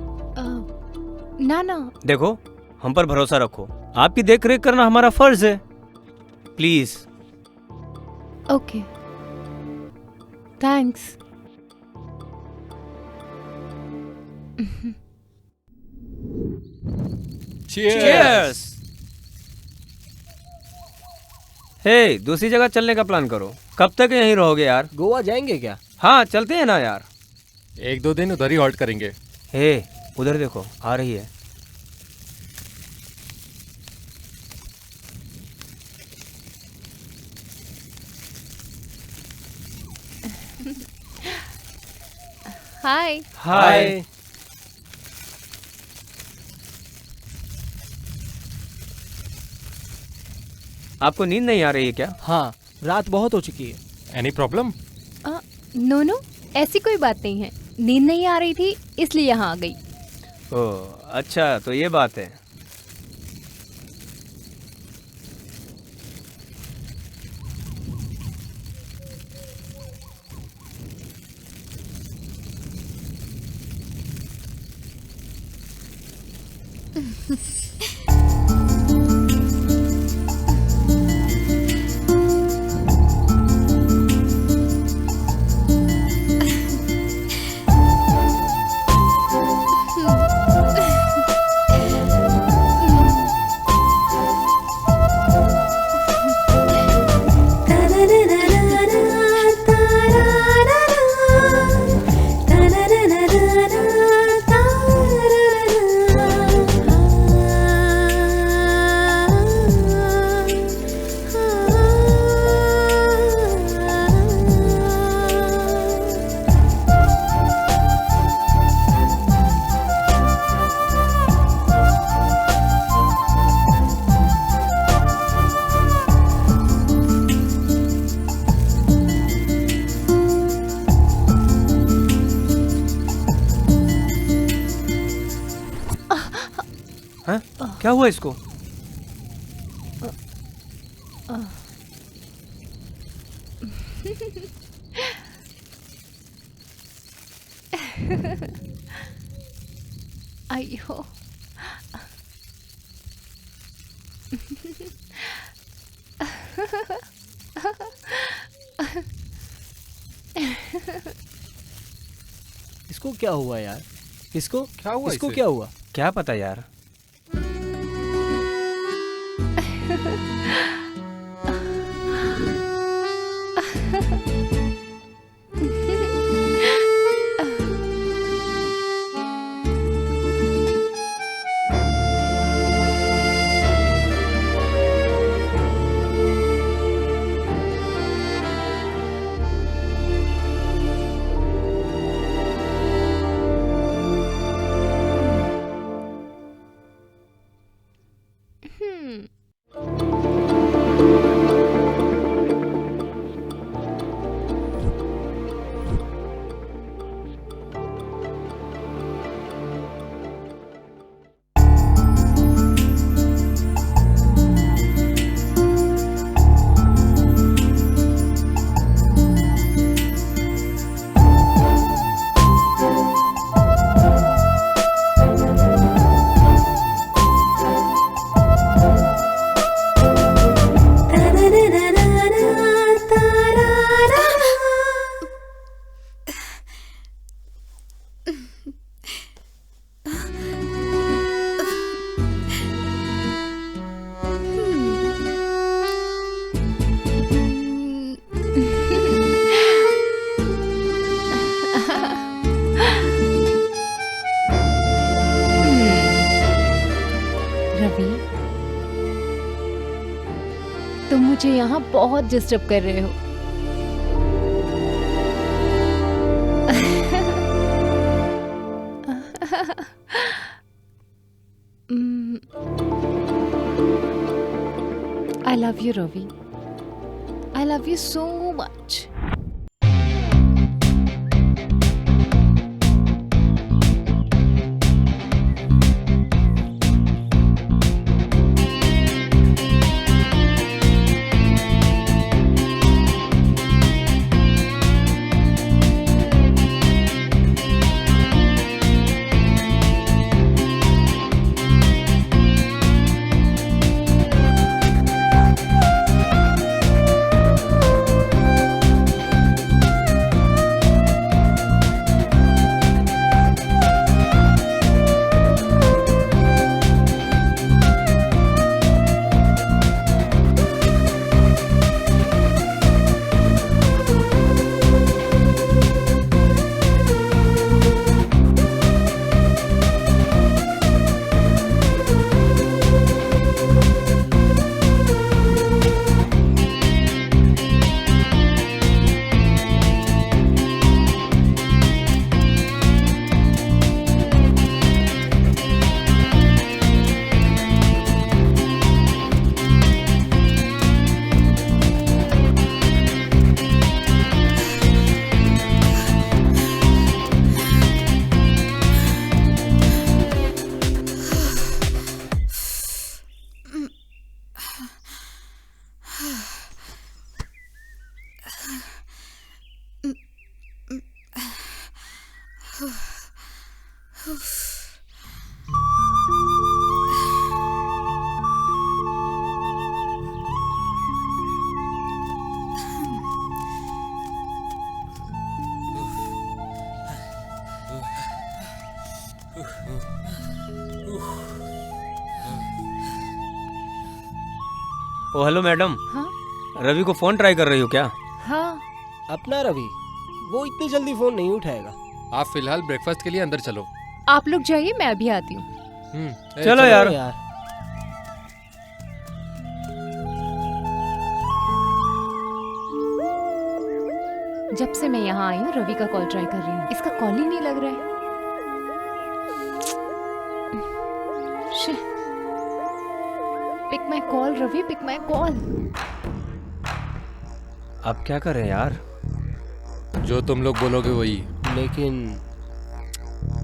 [SPEAKER 8] ना।
[SPEAKER 2] देखो, हम पर भरोसा रखो, आपकी देख रेख करना हमारा फर्ज है। प्लीज।
[SPEAKER 8] Okay, thanks.
[SPEAKER 2] Cheers! हे, दूसरी जगह चलने का प्लान करो। कब तक यहीं रहोगे यार?
[SPEAKER 6] गोवा जाएंगे क्या?
[SPEAKER 2] हाँ, चलते हैं ना यार।
[SPEAKER 3] 1-2 दिन उधर ही हॉल्ट करेंगे।
[SPEAKER 2] हे, उधर देखो, आ रही है।
[SPEAKER 8] हाय।
[SPEAKER 2] हाय। आपको नींद नहीं आ रही है क्या?
[SPEAKER 6] हाँ, रात बहुत हो चुकी है।
[SPEAKER 3] Any problem?
[SPEAKER 8] नो, ऐसी कोई बात नहीं है। नींद नहीं आ रही थी इसलिए यहाँ आ गई।
[SPEAKER 2] ओह, अच्छा, तो ये बात है। हाँ? क्या हुआ इसको?
[SPEAKER 8] अयो।
[SPEAKER 6] इसको क्या हुआ यार? इसको
[SPEAKER 7] क्या हुआ
[SPEAKER 6] इसको
[SPEAKER 7] इसे?
[SPEAKER 6] क्या हुआ?
[SPEAKER 2] क्या पता यार।
[SPEAKER 8] रवि, तुम मुझे यहाँ बहुत डिस्टर्ब कर रहे हो। I love you, Ravi. I love you so much.
[SPEAKER 2] Oh hello madam,
[SPEAKER 8] हाँ
[SPEAKER 2] रवि को फोन ट्राई कर रही हो क्या?
[SPEAKER 8] हाँ।
[SPEAKER 6] अपना रवि वो इतनी जल्दी फोन नहीं उठाएगा।
[SPEAKER 3] आप फिलहाल ब्रेकफास्ट के लिए अंदर चलो।
[SPEAKER 8] आप लोग जाइए, मैं अभी आती हूँ।
[SPEAKER 2] चलो यार।
[SPEAKER 8] जब से मैं यहाँ आई हूँ रवि का कॉल ट्राई कर रही हूँ, इसका कॉल ही नहीं लग रहा है। Pick my call Ravi, pick my call.
[SPEAKER 2] अब क्या करें यार?
[SPEAKER 3] जो तुम लोग बोलोगे वही।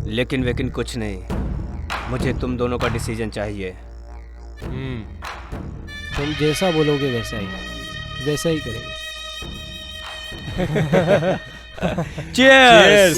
[SPEAKER 2] लेकिन वेकिन कुछ नहीं, मुझे तुम दोनों का डिसीजन चाहिए।
[SPEAKER 6] तुम जैसा बोलोगे वैसा ही करेंगे।
[SPEAKER 2] Cheers!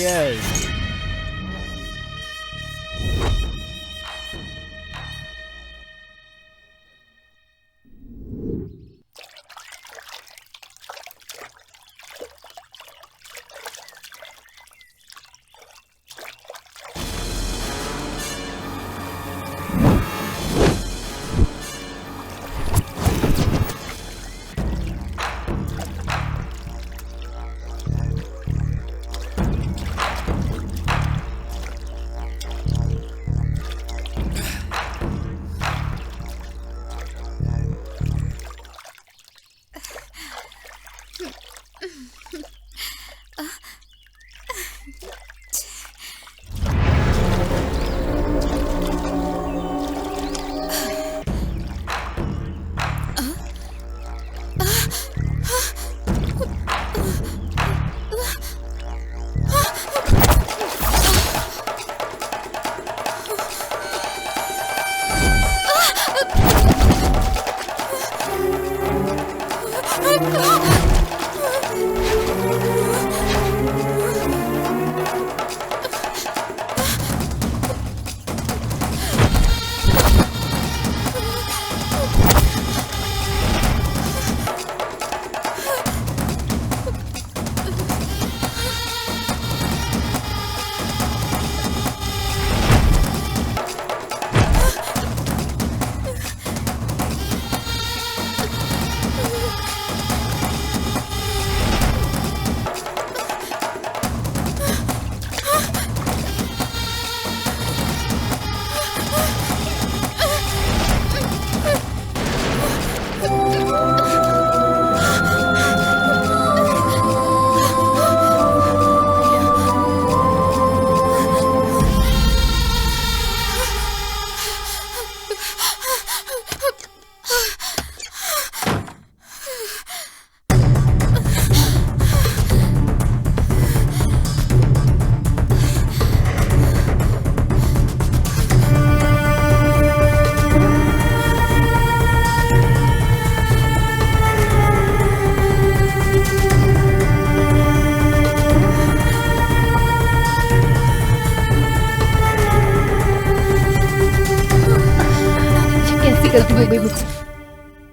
[SPEAKER 8] गलती हो गई मुझसे,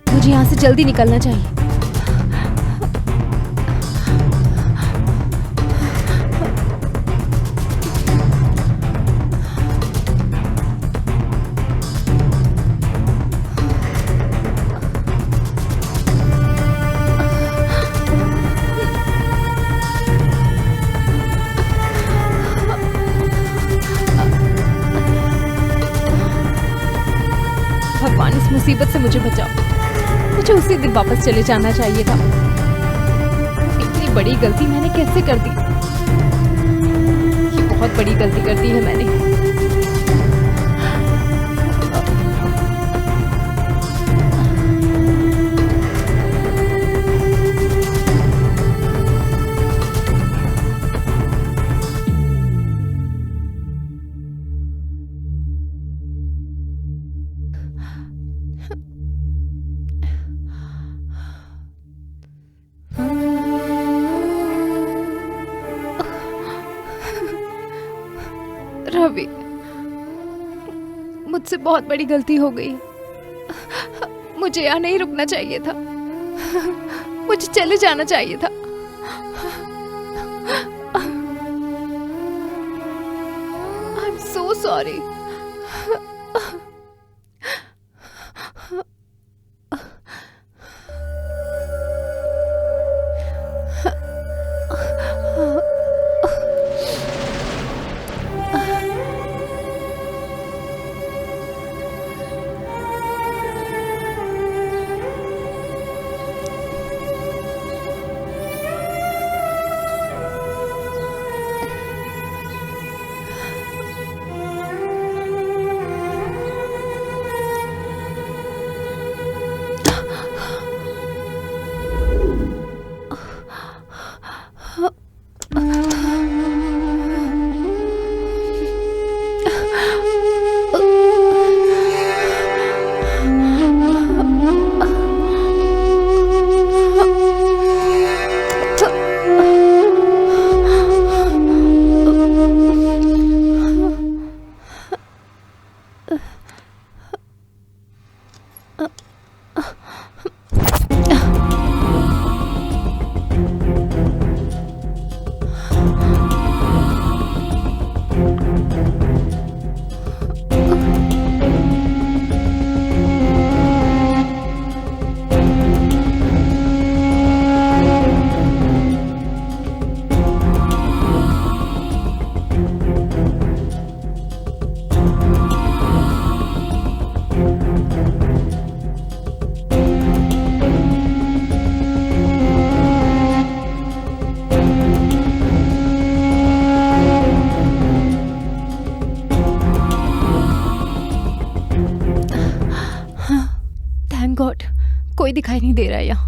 [SPEAKER 8] मुझे यहाँ से जल्दी निकलना चाहिए। भगवान इस मुसीबत से मुझे बचाओ। मुझे उसी दिन वापस चले जाना चाहिए था। इतनी बड़ी गलती मैंने कैसे कर दी? ये बहुत बड़ी गलती कर दी है मैंने। रवि, मुझसे बहुत बड़ी गलती हो गई। मुझे यहाँ नहीं रुकना चाहिए था, मुझे चले जाना चाहिए था। I am so sorry.
[SPEAKER 4] दिखाई नहीं दे रहा है यहाँ।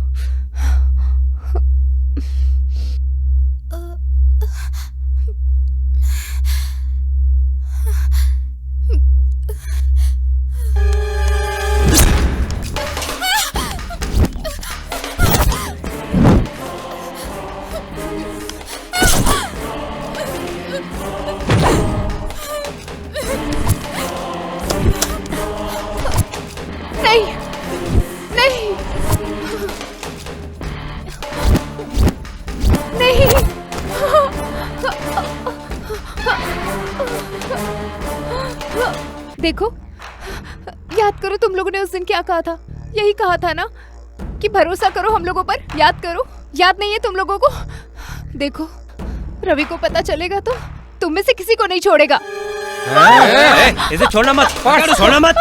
[SPEAKER 8] नहीं नहीं नहीं। देखो, याद करो तुम लोगों ने उस दिन क्या कहा था। यही कहा था ना कि भरोसा करो हम लोगों पर। याद करो, याद नहीं है तुम लोगों को? देखो, रवि को पता चलेगा तो तुम में से किसी को नहीं छोड़ेगा।
[SPEAKER 2] इसे छोड़ना मत, छोड़ना मत।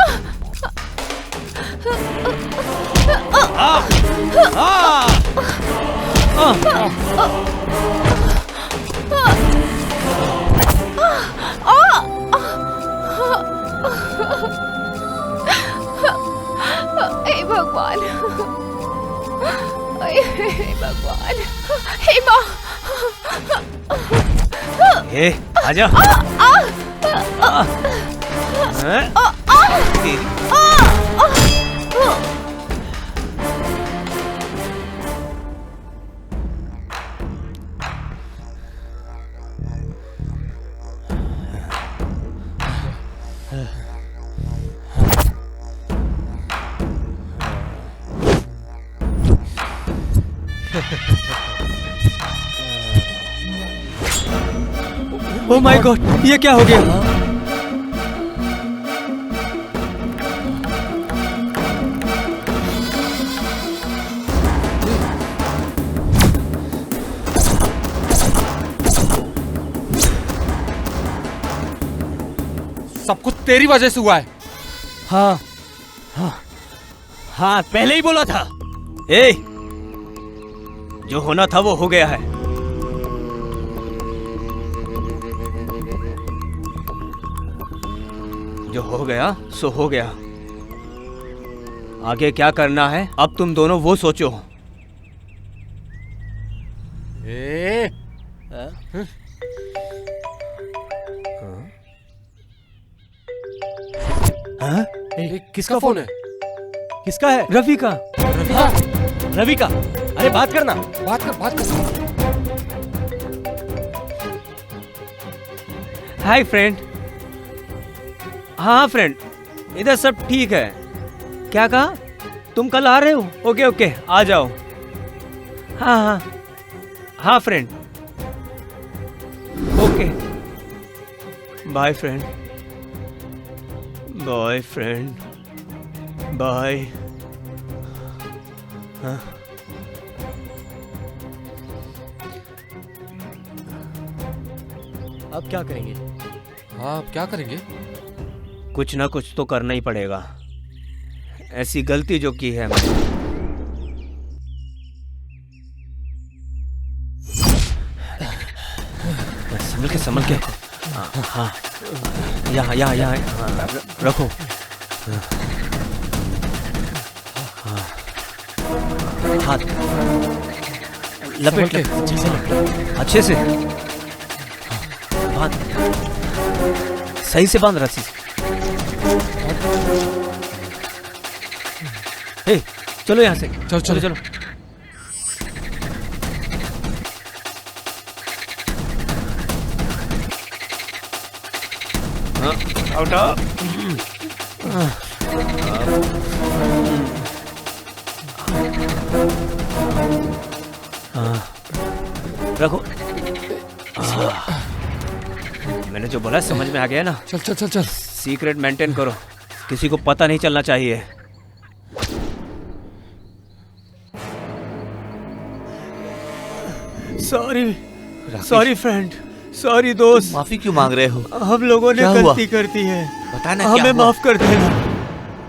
[SPEAKER 8] हे भगवान, हे भगवान, हे माँ।
[SPEAKER 2] ए, आजा। ओह माय गॉड, ये क्या हो गया?
[SPEAKER 6] सब कुछ तेरी वजह से हुआ है।
[SPEAKER 2] हाँ हाँ हाँ, पहले ही बोला था। ए, जो होना था वो हो गया है। जो हो गया सो हो गया। आगे क्या करना है अब तुम दोनों वो सोचो। हाँ?
[SPEAKER 6] किसका फोन है?
[SPEAKER 2] किसका है? रवि का। रवि का। अरे बात करना।
[SPEAKER 6] बात कर।
[SPEAKER 2] Hi friend. हाँ फ्रेंड, इधर सब ठीक है। क्या कहा? तुम कल आ रहे हो? ओके ओके, आ जाओ। हाँ हाँ हाँ friend, okay. Bye friend, bye friend, bye. हाँ।
[SPEAKER 6] अब क्या करेंगे? हाँ, अब क्या करेंगे?
[SPEAKER 2] कुछ ना कुछ तो करना ही पड़ेगा। ऐसी गलती जो की है मैंने। संभल के। हाँ, यहाँ रखो। हाँ, हाथ लपेट अच्छे से। बांध, सही से बांध रस्सी से। हे, चलो यहाँ से। चलो। उठो। रखो। मैंने जो बोला समझ में आ गया ना?
[SPEAKER 6] चल।
[SPEAKER 2] सीक्रेट मेंटेन करो, किसी को पता नहीं चलना चाहिए। सॉरी फ्रेंड, सॉरी दोस्त।
[SPEAKER 1] माफी क्यों मांग रहे हो?
[SPEAKER 2] हम लोगों ने गलती कर दी है,
[SPEAKER 1] बताना क्या
[SPEAKER 2] हमें
[SPEAKER 1] हुआ?
[SPEAKER 2] माफ कर देना।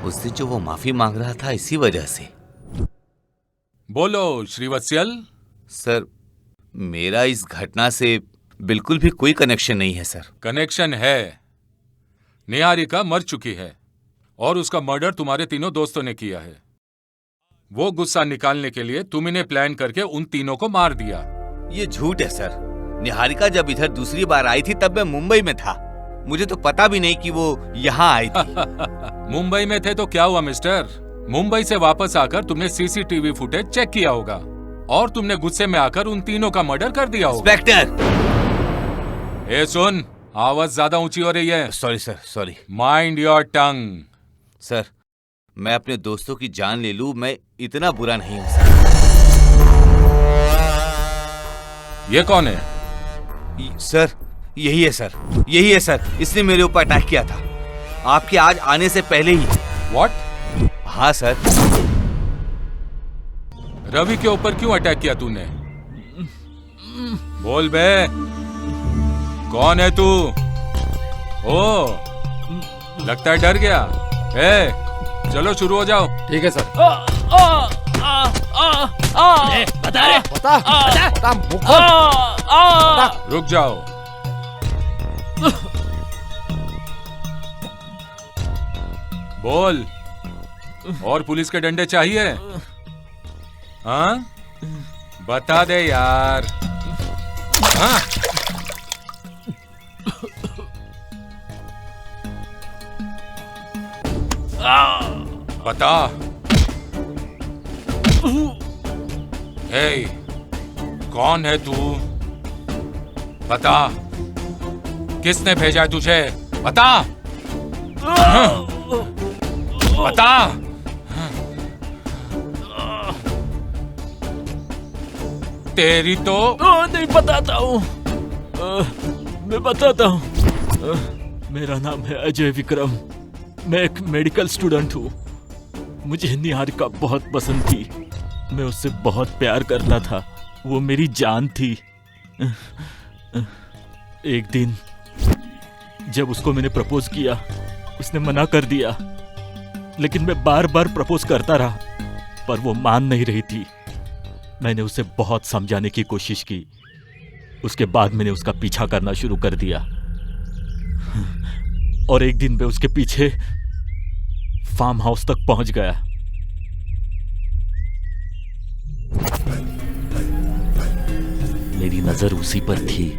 [SPEAKER 1] उस दिन जो वो माफी मांग रहा था इसी वजह से।
[SPEAKER 7] बोलो श्रीवत्सल।
[SPEAKER 1] सर, मेरा इस घटना से बिल्कुल भी कोई कनेक्शन नहीं है सर।
[SPEAKER 7] कनेक्शन है। निहारिका मर चुकी है और उसका मर्डर तुम्हारे तीनों दोस्तों ने किया है। वो गुस्सा निकालने के लिए तुम इन्हें प्लान करके उन तीनों को मार दिया।
[SPEAKER 1] ये झूठ है सर। निहारिका जब इधर दूसरी बार आई थी तब मैं मुंबई में था। मुझे तो पता भी नहीं कि वो यहाँ आई थी।
[SPEAKER 7] मुंबई में थे तो क्या हुआ मिस्टर? मुंबई से वापस आकर तुमने सीसीटीवी फुटेज चेक किया होगा और तुमने गुस्से में आकर उन तीनों का मर्डर कर दिया होगा।
[SPEAKER 1] इंस्पेक्टर!
[SPEAKER 7] ए सुन, आवाज ज्यादा ऊंची हो रही है।
[SPEAKER 1] Sorry sir, sorry.
[SPEAKER 7] Mind your tongue.
[SPEAKER 1] Sir, मैं अपने दोस्तों की जान ले लूं, मैं इतना बुरा नहीं हूं सर।
[SPEAKER 7] ये कौन है?
[SPEAKER 1] सर, यही है सर, यही है सर। इसने मेरे ऊपर अटैक किया था आपके आज आने से पहले ही।
[SPEAKER 7] व्हाट?
[SPEAKER 1] हाँ सर।
[SPEAKER 7] रवि के ऊपर क्यों अटैक किया तूने? बोल बे, कौन है तू? ओ, लगता है डर गया। ए, चलो शुरू हो जाओ।
[SPEAKER 6] ठीक है सर।
[SPEAKER 10] बता रे,
[SPEAKER 6] बता मुख खोल।
[SPEAKER 7] रुक जाओ। बोल, और पुलिस के डंडे चाहिए? हाँ, बता दे यार। हाँ? बता। हे, कौन है तू? बता, किसने भेजा है तुझे? बता। हाँ? बता। तेरी तो
[SPEAKER 5] नहीं बताता हूँ। मैं बताता हूँ। मेरा नाम है अजय विक्रम। मैं एक मेडिकल स्टूडेंट हूँ। मुझे निहारिका बहुत पसंद थी। मैं उससे बहुत प्यार करता था। वो मेरी जान थी। एक दिन जब उसको मैंने प्रपोज किया, उसने मना कर दिया। लेकिन मैं बार बार प्रपोज करता रहा, पर वो मान नहीं रही थी। मैंने उसे बहुत समझाने की कोशिश की। उसके बाद मैंने उसका पीछा करना शुरू कर दिया और एक दिन मैं उसके पीछे फार्म हाउस तक पहुंच गया। मेरी नजर उसी पर थी।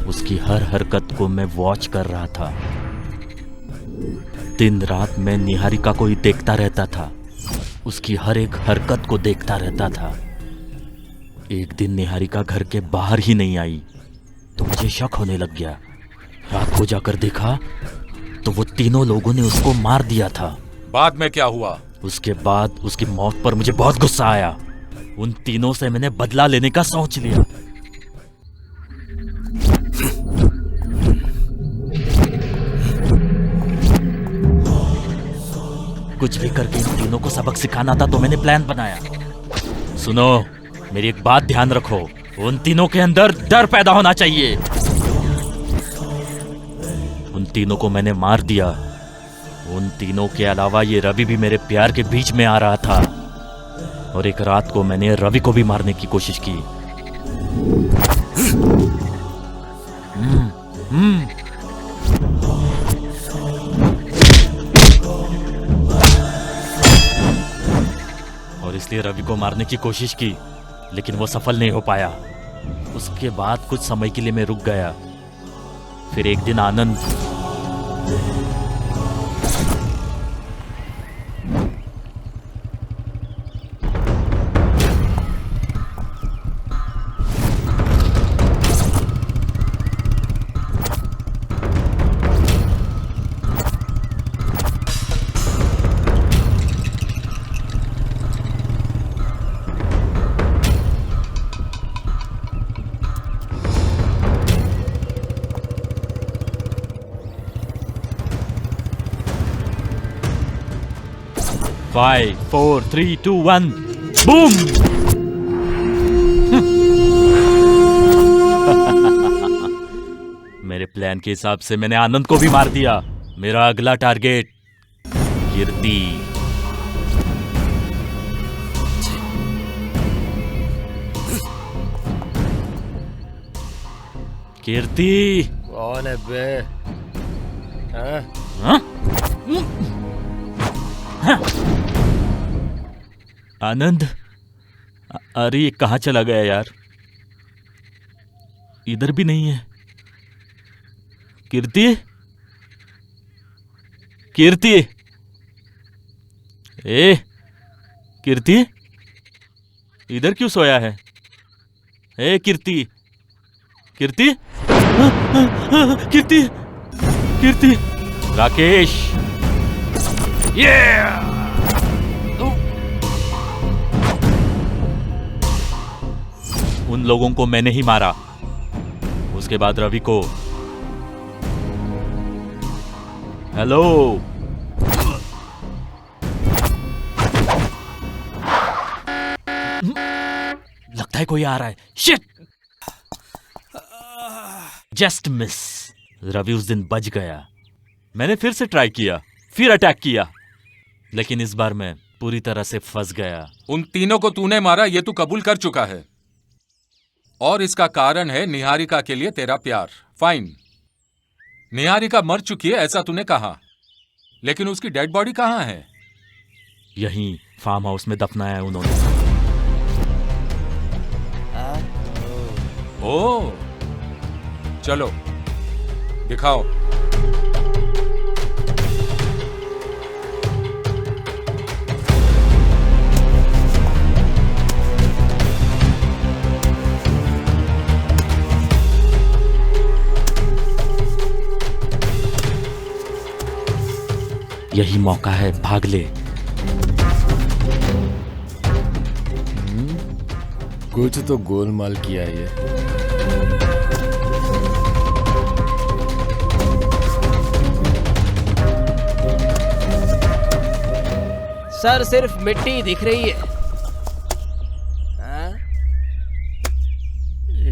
[SPEAKER 5] उसकी हर हरकत को मैं वॉच कर रहा था। दिन रात मैं निहारिका को ही देखता रहता था। उसकी हर एक हरकत को देखता रहता था। एक दिन निहारिका घर के बाहर ही नहीं आई तो मुझे शक होने लग गया। रात को जाकर देखा तो वो तीनों लोगों ने उसको मार दिया था।
[SPEAKER 7] बाद में क्या हुआ?
[SPEAKER 5] उसके बाद उसकी मौत पर मुझे बहुत गुस्सा आया। उन तीनों से मैंने बदला लेने का सोच लिया। कुछ भी करके इन तीनों को सबक सिखाना था तो मैंने प्लान बनाया। सुनो, मेरी एक बात ध्यान रखो। उन तीनों के अंदर डर पैदा होना चाहिए। उन तीनों को मैंने मार दिया। उन तीनों के अलावा ये रवि भी मेरे प्यार के बीच में आ रहा था। और एक रात को मैंने रवि को भी मारने की कोशिश की। और इसलिए रवि को मारने की कोशिश की, लेकिन वो सफल नहीं हो पाया। उसके बाद कुछ समय के लिए मैं रुक गया। फिर एक दिन आनंद Five, 4, 3, 2, 1, boom! मेरे प्लान के हिसाब से मैंने आनंद को भी मार दिया। मेरा अगला टारगेट कीर्ति। कीर्ति
[SPEAKER 6] कौन है बे? हाँ?
[SPEAKER 5] हाँ? आनंद, अरे ये कहाँ चला गया यार? इधर भी नहीं है। कीर्ति, कीर्ति, ए कीर्ति, इधर क्यों सोया है? ए कीर्ति, कीर्ति, कीर्ति, कीर्ति, राकेश, उन लोगों को मैंने ही मारा। उसके बाद रवि को। हेलो, लगता है कोई आ रहा है। Shit, just miss. रवि उस दिन बच गया। मैंने फिर से ट्राई किया, फिर अटैक किया, लेकिन इस बार मैं पूरी तरह से फंस गया।
[SPEAKER 7] उन तीनों को तूने मारा ये तू कबूल कर चुका है, और इसका कारण है निहारिका के लिए तेरा प्यार। फाइन, निहारिका मर चुकी है ऐसा तूने कहा, लेकिन उसकी डेड बॉडी कहाँ है?
[SPEAKER 5] यहीं फार्म हाउस में दफनाया है उन्होंने।
[SPEAKER 7] ओ, चलो दिखाओ।
[SPEAKER 5] यही मौका है, भाग ले।
[SPEAKER 11] कुछ तो गोलमाल किया ये।
[SPEAKER 6] सर सिर्फ मिट्टी दिख रही है। हाँ?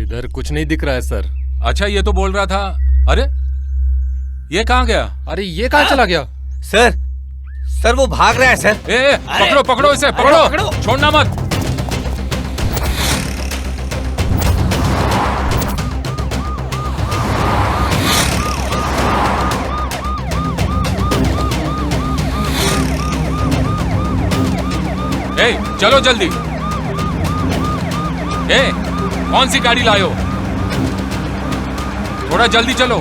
[SPEAKER 11] इधर कुछ नहीं दिख रहा है सर।
[SPEAKER 7] अच्छा, ये तो बोल रहा था। अरे ये कहाँ गया?
[SPEAKER 11] अरे ये कहाँ चला गया?
[SPEAKER 1] सर वो भाग रहा है सर।
[SPEAKER 7] ए, पकड़ो पकड़ो इसे, पकड़ो, छोड़ना मत। ए, चलो जल्दी। ए, कौन सी गाड़ी लाए हो? थोड़ा जल्दी चलो।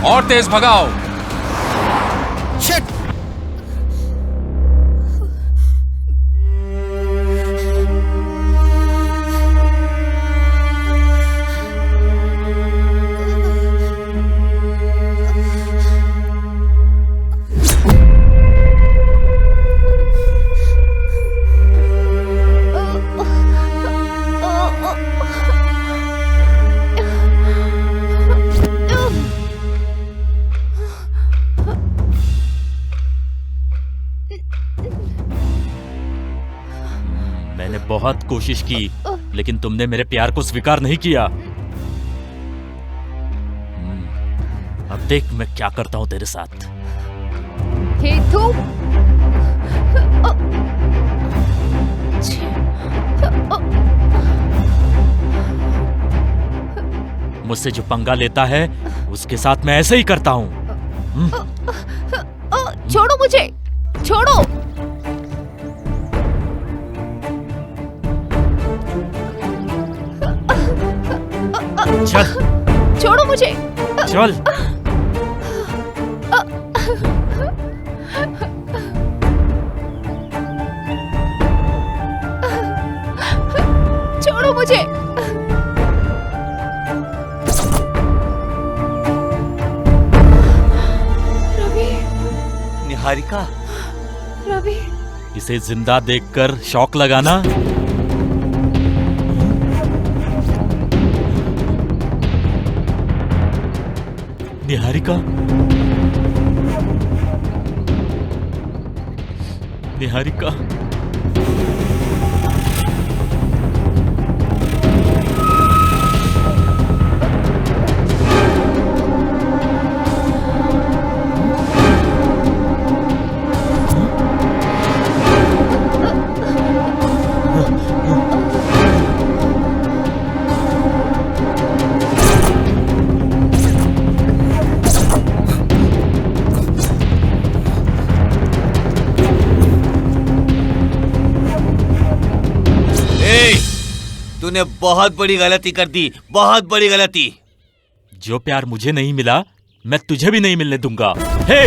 [SPEAKER 7] और तेज भगाओ। शिट!
[SPEAKER 5] मैंने बहुत कोशिश की, लेकिन तुमने मेरे प्यार को स्वीकार नहीं किया। अब देख मैं क्या करता हूं तेरे साथ।
[SPEAKER 8] हेतु,
[SPEAKER 5] मुझसे जो पंगा लेता है उसके साथ मैं ऐसे ही करता हूं।
[SPEAKER 8] छोड़ो मुझे, छोड़ो।
[SPEAKER 5] चल,
[SPEAKER 8] छोड़ो मुझे।
[SPEAKER 5] चल।
[SPEAKER 8] छोड़ो मुझे। रवि,
[SPEAKER 1] निहारिका,
[SPEAKER 8] रवि,
[SPEAKER 5] इसे जिंदा देखकर शौक लगाना। निहारिका, निहारिका,
[SPEAKER 1] तूने बहुत बड़ी गलती कर दी, बहुत बड़ी गलती।
[SPEAKER 5] जो प्यार मुझे नहीं मिला मैं तुझे भी नहीं मिलने दूंगा। हे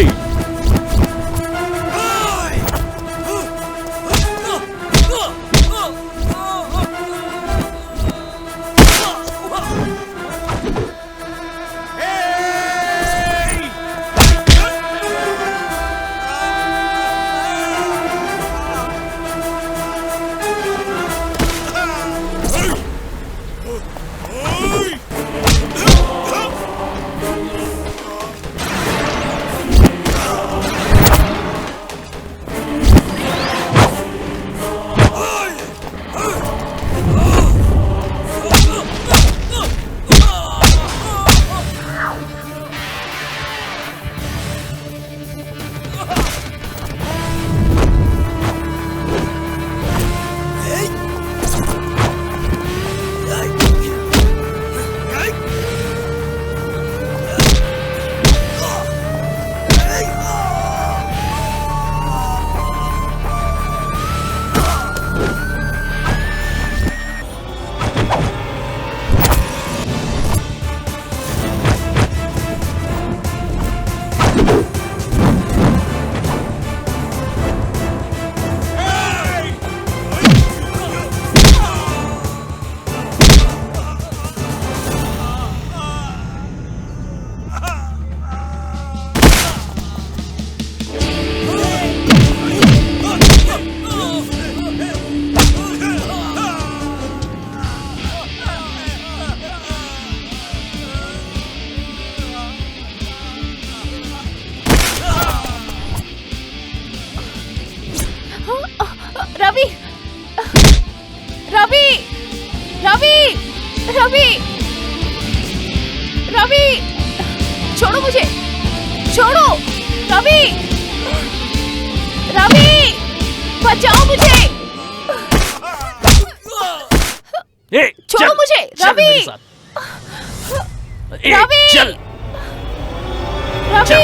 [SPEAKER 8] रवि रवि रवि रवि रवि छोड़ो मुझे, छोड़ो रवि, रवि बचाओ मुझे, छोड़ो मुझे रवि, रवि
[SPEAKER 5] चल
[SPEAKER 8] रवि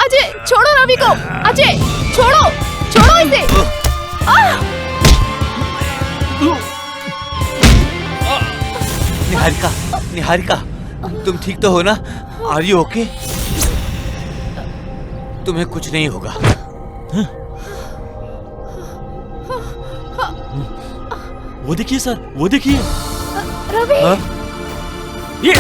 [SPEAKER 8] अजय छोड़ो रवि को, अजय छोड़ो, छोड़ो इसे।
[SPEAKER 1] निहारिका, निहारिका, तुम ठीक तो हो ना? Are you okay? तुम्हें कुछ नहीं होगा।
[SPEAKER 5] वो देखिए सर, वो देखिए
[SPEAKER 8] रवि।
[SPEAKER 5] ये